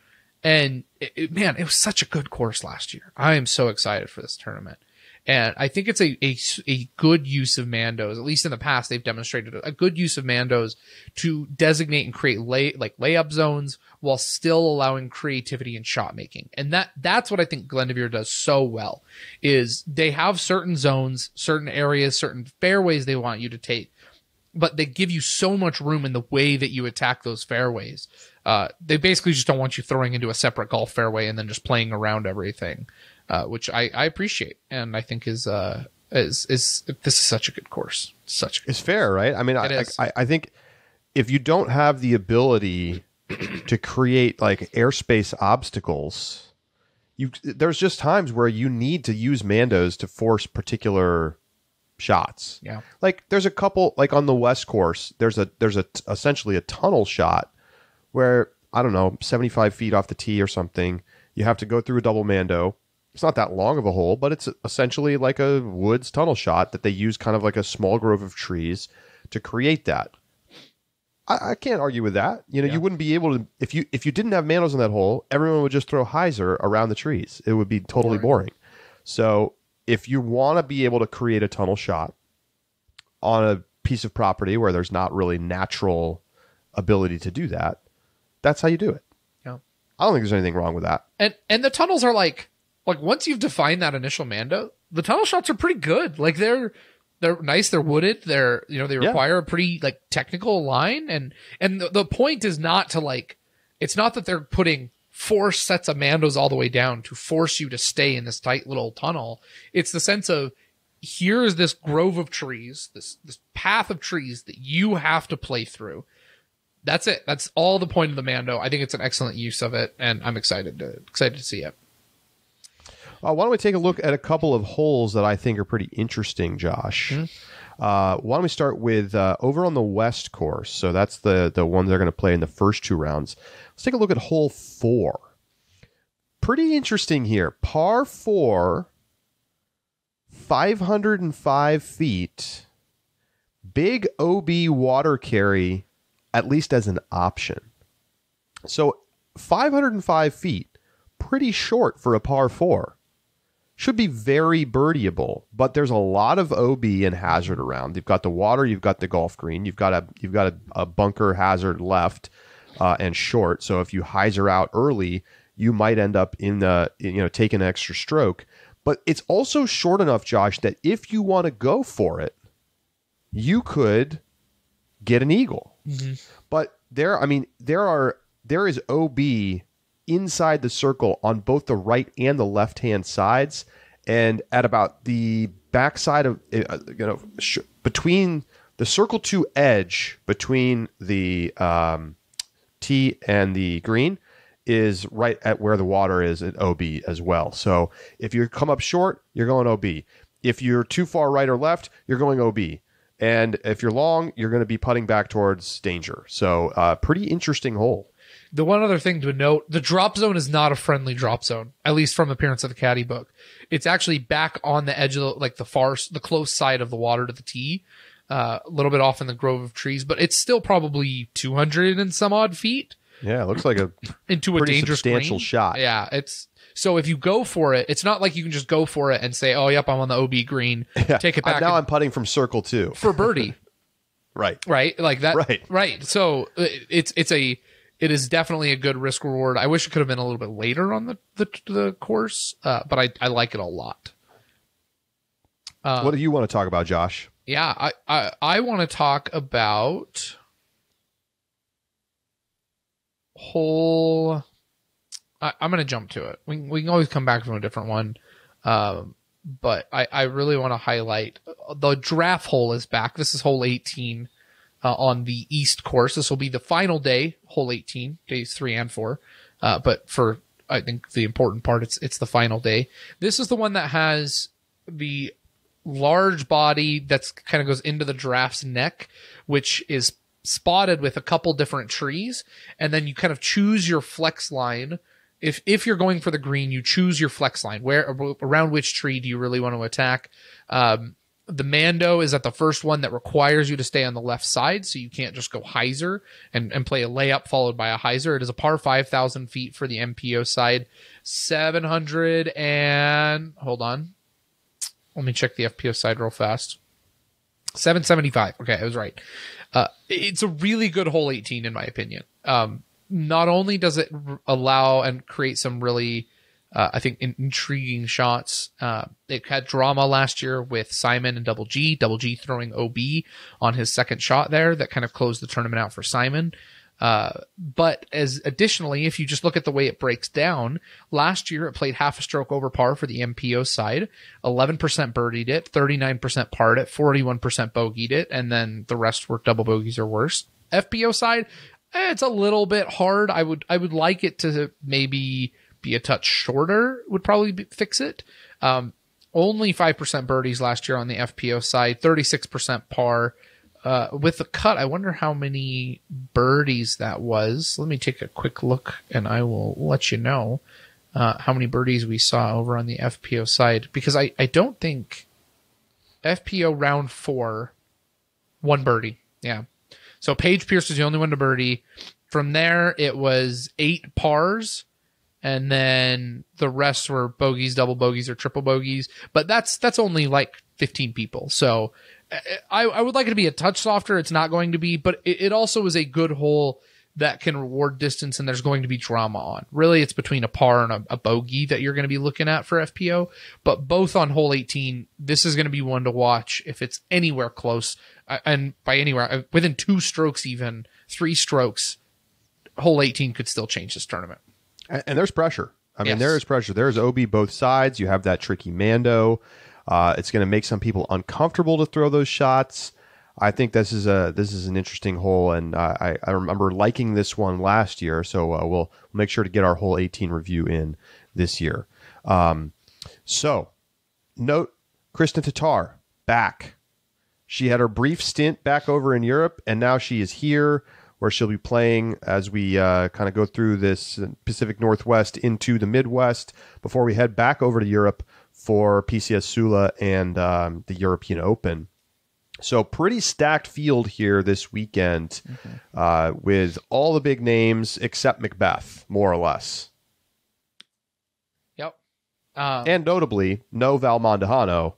And man, it was such a good course last year. I am so excited for this tournament. And I think it's a good use of Mandos. At least in the past, they've demonstrated a good use of Mandos to designate and create layup zones while still allowing creativity and shot making. And that's what I think Glendoveer does so well, is they have certain zones, certain areas, certain fairways they want you to take, but they give you so much room in the way that you attack those fairways. They basically just don't want you throwing into a separate golf fairway and then just playing around everything. Which I appreciate, and I think is this is such a good course. It's fair, right? I mean, I think if you don't have the ability to create like airspace obstacles, there's just times where you need to use Mandos to force particular shots. Yeah, like there's a couple, like on the West course, there's essentially a tunnel shot where, I don't know, 75 feet off the tee or something, you have to go through a double Mando. It's not that long of a hole, but it's essentially like a woods tunnel shot that they use kind of like a small grove of trees to create that. I can't argue with that. You know, You wouldn't be able to, if you didn't have Mandos in that hole, everyone would just throw hyzer around the trees. It would be totally boring. So if you want to be able to create a tunnel shot on a piece of property where there's not really natural ability to do that, that's how you do it. Yeah. I don't think there's anything wrong with that. And the tunnels are like once you've defined that initial Mando, the tunnel shots are pretty good. Like they're nice, they're wooded, they require a pretty like technical line, and the point is not to it's not that they're putting 4 sets of Mandos all the way down to force you to stay in this tight little tunnel. It's the sense of, here is this grove of trees, this path of trees that you have to play through. That's it. That's all the point of the Mando. I think it's an excellent use of it, and I'm excited to see it. Why don't we take a look at a couple of holes that I think are pretty interesting, Josh? Mm-hmm. Why don't we start with over on the West course? So that's the one they're going to play in the first 2 rounds. Let's take a look at hole 4. Pretty interesting here. Par 4, 505 feet, big OB water carry, at least as an option. So 505 feet, pretty short for a par 4. Should be very birdieable, but there's a lot of OB and hazard around. You've got the water, you've got the golf green, you've got a bunker hazard left and short. So if you hyzer out early, you might end up in taking an extra stroke. But it's also short enough, Josh, that if you want to go for it, you could get an eagle. Mm-hmm. But there is OB inside the circle on both the right and the left-hand sides, and at about the backside of between the circle 2 edge between the tee and the green is right at where the water is at OB as well. So if you come up short, you're going OB. If you're too far right or left, you're going OB. And if you're long, you're going to be putting back towards danger. So pretty interesting hole. The one other thing to note, the drop zone is not a friendly drop zone, at least from appearance of the caddy book. It's actually back on the edge of the close side of the water to the tee, a little bit off in the grove of trees, but it's still probably 200 and some odd feet. Yeah, it looks like into a dangerous substantial green shot. Yeah, so if you go for it, it's not like you can just go for it and say, "Oh, yep, I'm on the OB green." Yeah. Take it back. Now I'm putting from circle 2 for birdie. Right. Like that. Right. Right. So it is definitely a good risk reward. I wish it could have been a little bit later on the course, but I like it a lot. What do you want to talk about, Josh? Yeah, I want to talk about whole. I'm going to jump to it. We can always come back from a different one, but I really want to highlight the draft hole is back. This is hole 18. On the East course. This will be the final day, hole 18, days 3 and 4. But for, I think, the important part, it's the final day. This is the one that has the large body that's kind of goes into the giraffe's neck, which is spotted with a couple different trees. And then you kind of choose your flex line. If you're going for the green, you choose your flex line. Around which tree do you really want to attack? The Mando is at the first one that requires you to stay on the left side, so you can't just go hyzer and play a layup followed by a hyzer. It is a par 5,000 feet for the MPO side. 700 and... Hold on. Let me check the FPO side real fast. 775. Okay, I was right. It's a really good hole 18, in my opinion. Not only does it allow and create some really... I think intriguing shots. It had drama last year with Simon and Double G throwing OB on his second shot there that kind of closed the tournament out for Simon. But as additionally, if you just look at the way it breaks down, last year it played half a stroke over par for the MPO side, 11% birdied it, 39% parred it, 41% bogeyed it, and then the rest were double bogeys or worse. FPO side, it's a little bit hard. I would like it to maybe be a touch shorter, would probably fix it. Only 5% birdies last year on the FPO side, 36% par. With the cut, I wonder how many birdies that was. Let me take a quick look and I will let you know how many birdies we saw over on the FPO side, because I don't think FPO round 4, 1 birdie. Yeah. So Paige Pierce was the only one to birdie. From there, it was 8 pars. And then the rest were bogeys, double bogeys, or triple bogeys. But that's only like 15 people. So I would like it to be a touch softer. It's not going to be. But it also is a good hole that can reward distance, and there's going to be drama on. Really, it's between a par and a bogey that you're going to be looking at for FPO. But both on hole 18, this is going to be one to watch if it's anywhere close. And by anywhere, within 2 strokes even, 3 strokes, hole 18 could still change this tournament. And there's pressure. I mean, there is pressure. There's OB both sides. You have that tricky Mando. It's going to make some people uncomfortable to throw those shots. I think this is an interesting hole, and I remember liking this one last year. So we'll make sure to get our hole 18 review in this year. So note Kristen Tatar back. She had her brief stint back over in Europe, and now she is here, where she'll be playing as we kind of go through this Pacific Northwest into the Midwest before we head back over to Europe for PCS Sula and the European Open. So pretty stacked field here this weekend with all the big names except Macbeth, more or less. Yep. And notably, no Val Mondahano,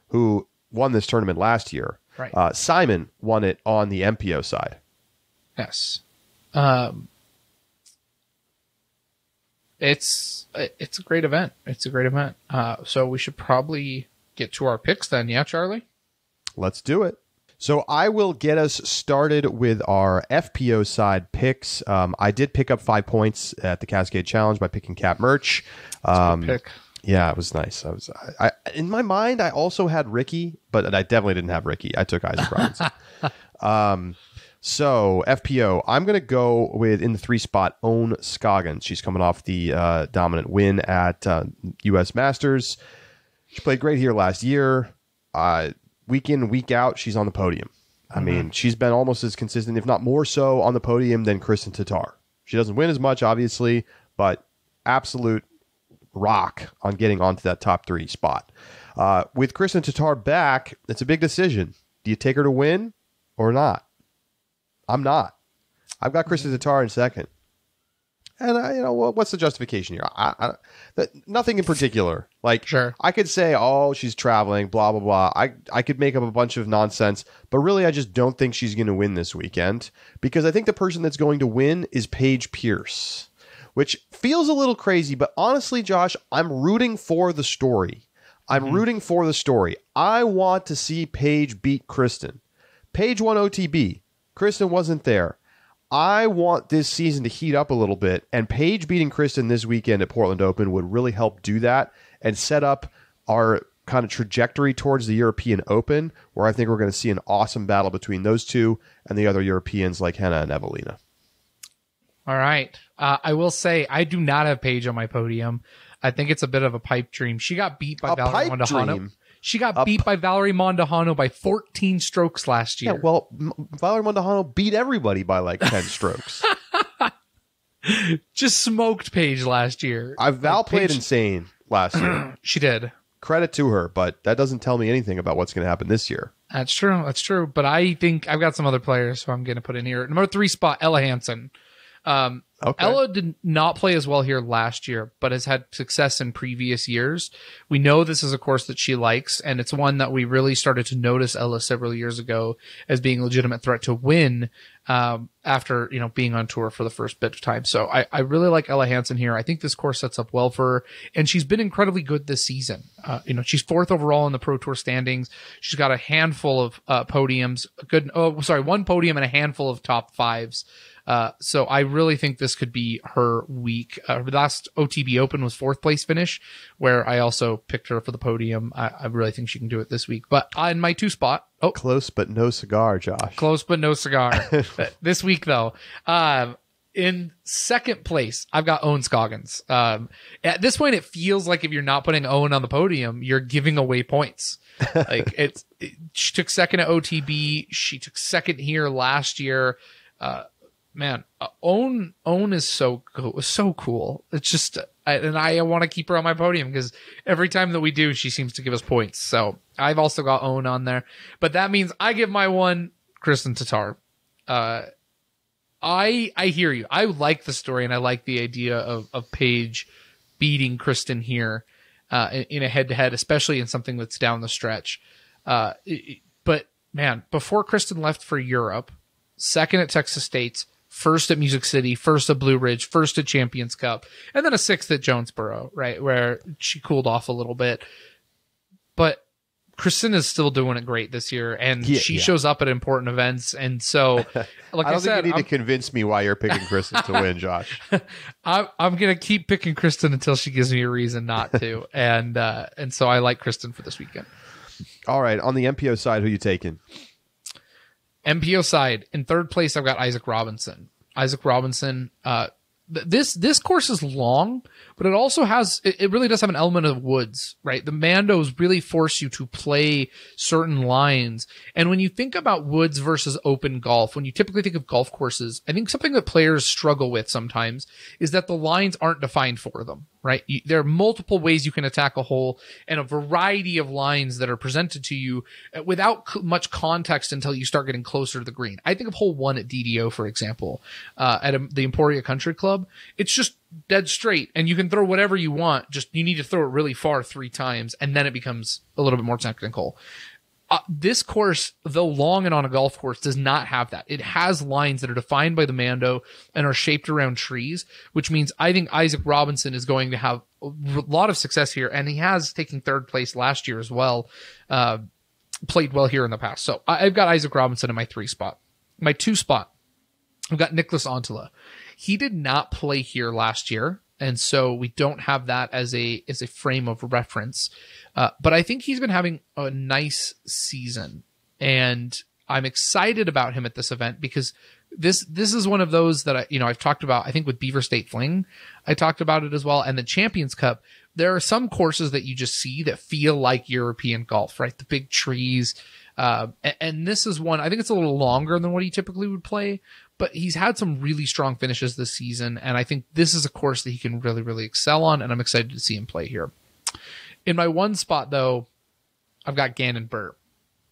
who won this tournament last year. Right. Simon won it on the MPO side. Yes. It's a great event. It's a great event. So we should probably get to our picks then. Yeah, Charlie? Let's do it. So I will get us started with our FPO side picks. I did pick up 5 points at the Cascade Challenge by picking Cap Merch. That's a good pick. Yeah, it was nice. I in my mind, I also had Ricky, but I definitely didn't have Ricky. I took Isaac Robbins. So FPO, I'm going to go with, in the 3 spot, Own Scoggins. She's coming off the dominant win at U.S. Masters. She played great here last year. Week in, week out, she's on the podium. I mean, she's been almost as consistent, if not more so, on the podium than Kristen Tatar. She doesn't win as much, obviously, but absolute rock on getting onto that top 3 spot. With Kristen Tatar back, it's a big decision. Do you take her to win or not? I'm not. I've got Kristen Tatar in second. And, what's the justification here? Nothing in particular. Like, sure. I could say, oh, she's traveling, blah, blah, blah. I could make up a bunch of nonsense, but really I just don't think she's going to win this weekend, because I think the person that's going to win is Paige Pierce, which feels a little crazy, but honestly, Josh, I'm rooting for the story. Rooting for the story. I want to see Paige beat Kristen. Paige won OTB. Kristen wasn't there. I want this season to heat up a little bit, and Paige beating Kristen this weekend at Portland Open would really help do that and set up our kind of trajectory towards the European Open, where I think we're going to see an awesome battle between those two and the other Europeans like Henna and Evelina. All right. I will say I do not have Paige on my podium. I think it's a bit of a pipe dream. She got beat by Valerie Mondahano. She got beat by Valerie Mondahano by 14 strokes last year. Yeah, well, Valerie Mondahano beat everybody by like 10 strokes. Just smoked Paige last year. Val played insane last year. She did. Credit to her, but that doesn't tell me anything about what's going to happen this year. That's true. But I think I've got some other players, so I'm going to put in here. Number 3 spot, Ella Hansen. Ella did not play as well here last year, but has had success in previous years. We know this is a course that she likes, and it's one that we really started to notice Ella several years ago as being a legitimate threat to win after being on tour for the first bit of time. So I really like Ella Hansen here. I think this course sets up well for her, and she's been incredibly good this season. She's 4th overall in the Pro Tour standings. She's got a handful of podiums, one podium and a handful of top 5s. So I really think this could be her week. Last OTB Open was 4th place finish, where I also picked her for the podium. I really think she can do it this week. But in my 2 spot, close but no cigar, Josh. Close but no cigar. This week though, in 2nd place, I've got Owen Scoggins. At this point, it feels like if you're not putting Owen on the podium, you're giving away points. She took 2nd at OTB. She took 2nd here last year. Man, Owen is so cool. It's just, I want to keep her on my podium because every time that we do, she seems to give us points. So I've also got Owen on there, but that means I give my one Kristen Tatar. I hear you. I like the story and I like the idea of Paige beating Kristen here in a head-to-head, especially in something that's down the stretch. But man, before Kristen left for Europe, 2nd at Texas State's, 1st at Music City, 1st at Blue Ridge, 1st at Champions Cup, and then a 6th at Jonesboro, right, where she cooled off a little bit. But Kristen is still doing it great this year, and she shows up at important events. And so, like I said, think you need to convince me why you're picking Kristen to win, Josh. I'm going to keep picking Kristen until she gives me a reason not to. And so I like Kristen for this weekend. All right. On the MPO side, who are you taking? MPO side, in 3rd place, I've got Isaac Robinson. This course is long, but it also has, it really does have an element of woods, right? The Mandos really force you to play certain lines. And when you think about woods versus open golf, when you typically think of golf courses, I think something that players struggle with sometimes is that the lines aren't defined for them, right? There are multiple ways you can attack a hole and a variety of lines that are presented to you without much context until you start getting closer to the green. I think of hole 1 at DDO, for example, at the Emporia Country Club. It's just dead straight and you can throw whatever you want. Just you need to throw it really far 3 times and then it becomes a little bit more technical. This course, though long and on a golf course, does not have that. It has lines that are defined by the Mando and are shaped around trees, which means I think Isaac Robinson is going to have a lot of success here. And he has taken 3rd place last year as well. Played well here in the past. So I've got Isaac Robinson in my 3 spot. My 2 spot, I've got Nicholas Antila. He did not play here last year, and so we don't have that as a frame of reference. But I think he's been having a nice season, and I'm excited about him at this event because this is one of those that I've talked about. I think with Beaver State Fling, I talked about it as well, and the Champions Cup. There are some courses that you just see that feel like European golf, right? The big trees. And this is one, I think it's a little longer than what he typically would play, but he's had some really strong finishes this season. And I think this is a course that he can really, really excel on. And I'm excited to see him play here. In my 1 spot though, I've got Gannon Buhr.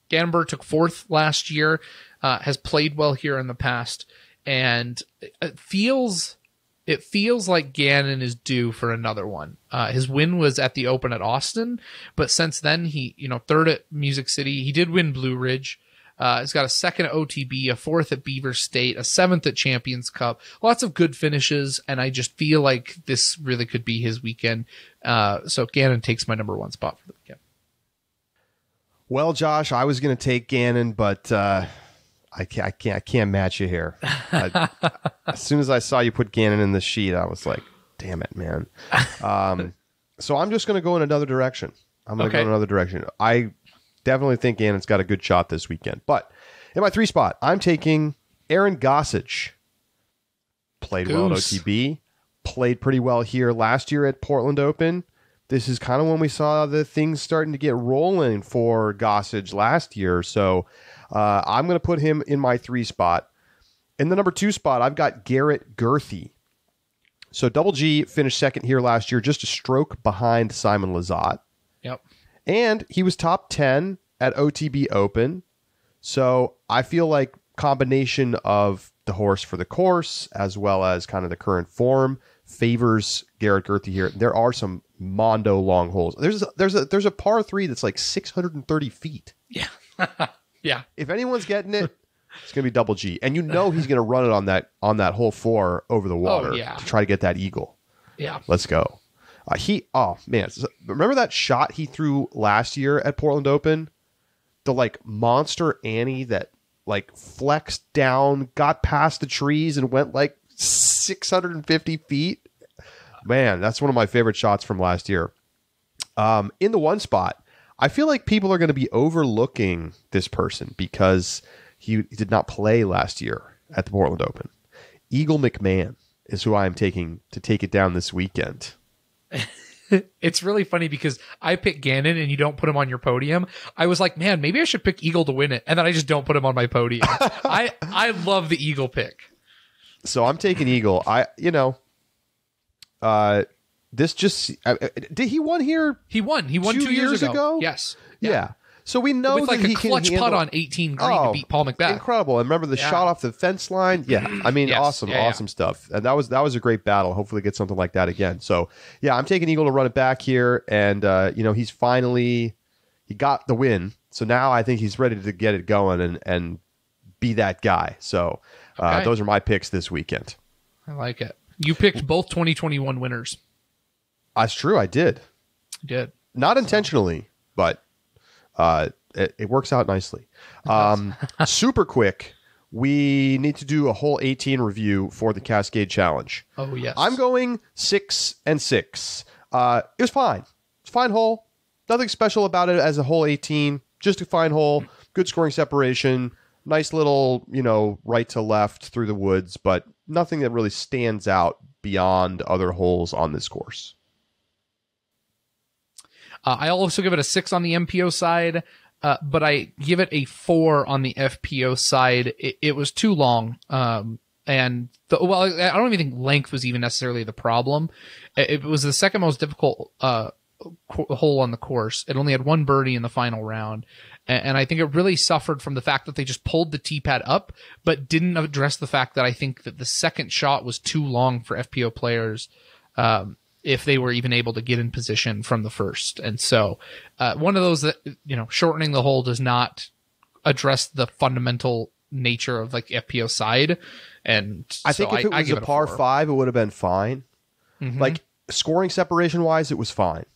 Gannon Buhr took 4th last year, has played well here in the past. And it feels like Gannon is due for another one. His win was at the Open at Austin, but since then he, 3rd at Music City. He did win Blue Ridge. He's got a 2nd at OTB, a 4th at Beaver State, a 7th at Champions Cup. Lots of good finishes, and I just feel like this really could be his weekend. So Gannon takes my number 1 spot for the weekend. Well, Josh, I was going to take Gannon, but I can't match you here. As soon as I saw you put Gannon in the sheet, I was like, damn it, man. So I'm just going to go in another direction. I definitely think Gannon's got a good shot this weekend. But in my 3 spot, I'm taking Aaron Gossage. Played well at OTB. Played pretty well here last year at Portland Open. this is kind of when we saw the things starting to get rolling for Gossage last year. So I'm going to put him in my 3 spot. In the number 2 spot, I've got Garrett Gurthie. So Double G finished second here last year, just a stroke behind Simon Lizotte. Yep. And he was top 10 at OTB Open. So I feel like combination of the horse for the course as well as kind of the current form favors Garrett Gurthie here. There are some mondo long holes. There's a par 3 that's like 630 feet. Yeah. Yeah. If anyone's getting it, it's going to be Double G. And he's going to run it on that hole 4 over the water to try to get that eagle. Yeah. Let's go. Remember that shot he threw last year at Portland Open? The like monster Annie that like flexed down, got past the trees and went like 650 feet. Man, that's one of my favorite shots from last year. In the 1 spot, I feel like people are going to be overlooking this person because he did not play last year at the Portland Open. Eagle McMahon is who I am taking to take it down this weekend. It's really funny because I pick Gannon and you don't put him on your podium. I was like, man, maybe I should pick Eagle to win it. And then I just don't put him on my podium. I love the Eagle pick. So I'm taking Eagle. Did he won here? He won 2 years ago. Yes. Yeah. So we know with like that a clutch putt on 18 green to beat Paul McBeth. Incredible. And remember the shot off the fence line? Yeah. I mean, Yes. awesome stuff. And that was a great battle. Hopefully get something like that again. So yeah, I'm taking Eagle to run it back here. And, he got the win. So now I think he's ready to get it going and be that guy. So those are my picks this weekend. I like it. You picked both 2021 winners. That's true. I did. You did. Not intentionally, but it works out nicely. Super quick. We need to do a hole 18 review for the Cascade Challenge. Oh, yes. I'm going 6 and 6. It was fine. It's a fine hole. Nothing special about it as a hole 18. Just a fine hole. Good scoring separation. Nice little, right to left through the woods, but nothing that really stands out beyond other holes on this course. I also give it a 6 on the MPO side, but I give it a 4 on the FPO side. It was too long. I don't even think length was even necessarily the problem. It was the second most difficult hole on the course. It only had 1 birdie in the final round. And I think it really suffered from the fact that they just pulled the tee pad up, but didn't address the fact that I think that the second shot was too long for FPO players. If they were even able to get in position from the first. And so one of those that, shortening the hole does not address the fundamental nature of like FPO side. And I think if it was a par 5, it would have been fine. Mm-hmm. Like scoring separation wise, it was fine.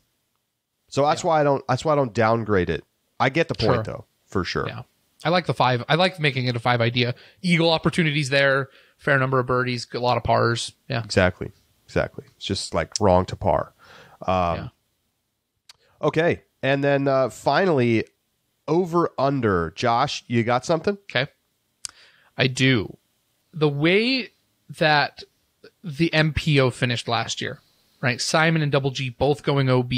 So that's why I don't downgrade it. I get the point though, for sure. Yeah. I like the 5. I like making it a 5 idea. Eagle opportunities there, fair number of birdies, a lot of pars. Yeah. Exactly. It's just like wrong to par. Okay. And then finally, over under. Josh, you got something? Okay. I do. The way that the MPO finished last year, right? Simon and Double G both going OB.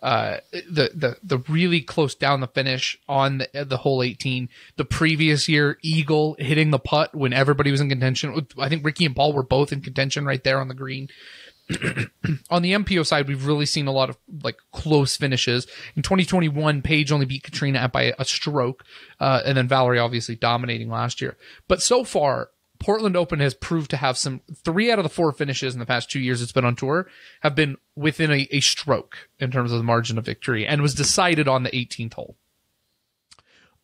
The really close down the finish on the hole 18. The previous year, Eagle hitting the putt when everybody was in contention. I think Ricky and Paul were both in contention right there on the green. On the MPO side, we've really seen a lot of like close finishes. In 2021, Paige only beat Katrina by a stroke, and then Valerie obviously dominating last year. But so far, Portland Open has proved to have 3 out of the 4 finishes in the past 2 years it's been on tour have been within a stroke in terms of the margin of victory, and was decided on the 18th hole.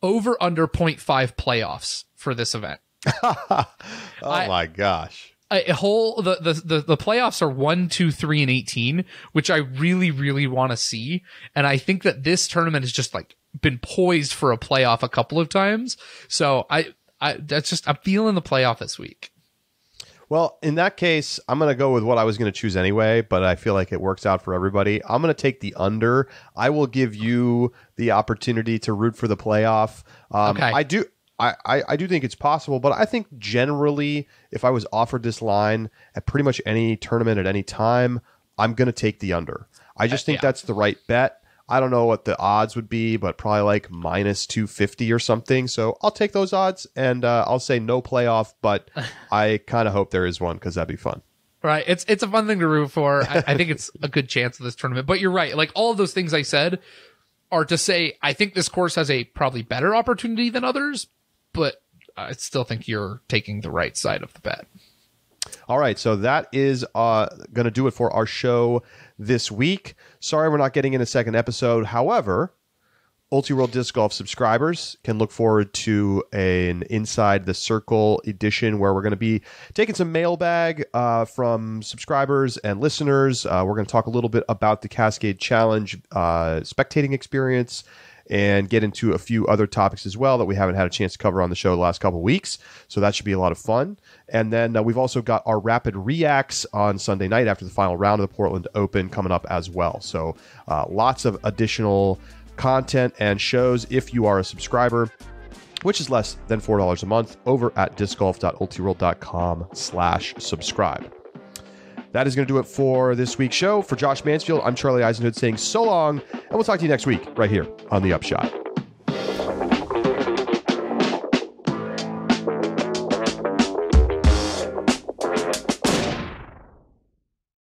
Over under 0.5 playoffs for this event. My gosh. The playoffs are 1, 2, 3, and 18, which I really, really want to see. And I think that this tournament has just like been poised for a playoff a couple of times. So I'm feeling the playoff this week. Well, in that case, I'm going to go with what I was going to choose anyway, but I feel like it works out for everybody. I'm going to take the under. I will give you the opportunity to root for the playoff. Okay. I do think it's possible, but I think generally, if I was offered this line at pretty much any tournament at any time, I'm going to take the under. I just think that's the right bet. I don't know what the odds would be, but probably like minus 250 or something. So I'll take those odds, and I'll say no playoff, but I kind of hope there is one because that'd be fun. Right. It's a fun thing to root for. I think it's a good chance of this tournament. But you're right. Like, all of those things I said are to say I think this course has a probably better opportunity than others, but I still think you're taking the right side of the bet. All right, so that is going to do it for our show this week. Sorry we're not getting in a second episode. However, Ulti-World Disc Golf subscribers can look forward to an Inside the Circle edition where we're going to be taking some mailbag from subscribers and listeners. We're going to talk a little bit about the Cascade Challenge spectating experience and get into a few other topics as well that we haven't had a chance to cover on the show the last couple of weeks. So that should be a lot of fun. And then we've also got our Rapid Reacts on Sunday night after the final round of the Portland Open coming up as well. So lots of additional content and shows if you are a subscriber, which is less than $4 a month, over at discgolf.ultiworld.com/subscribe. That is going to do it for this week's show. For Josh Mansfield, I'm Charlie Eisenhood saying so long, and we'll talk to you next week right here on The Upshot.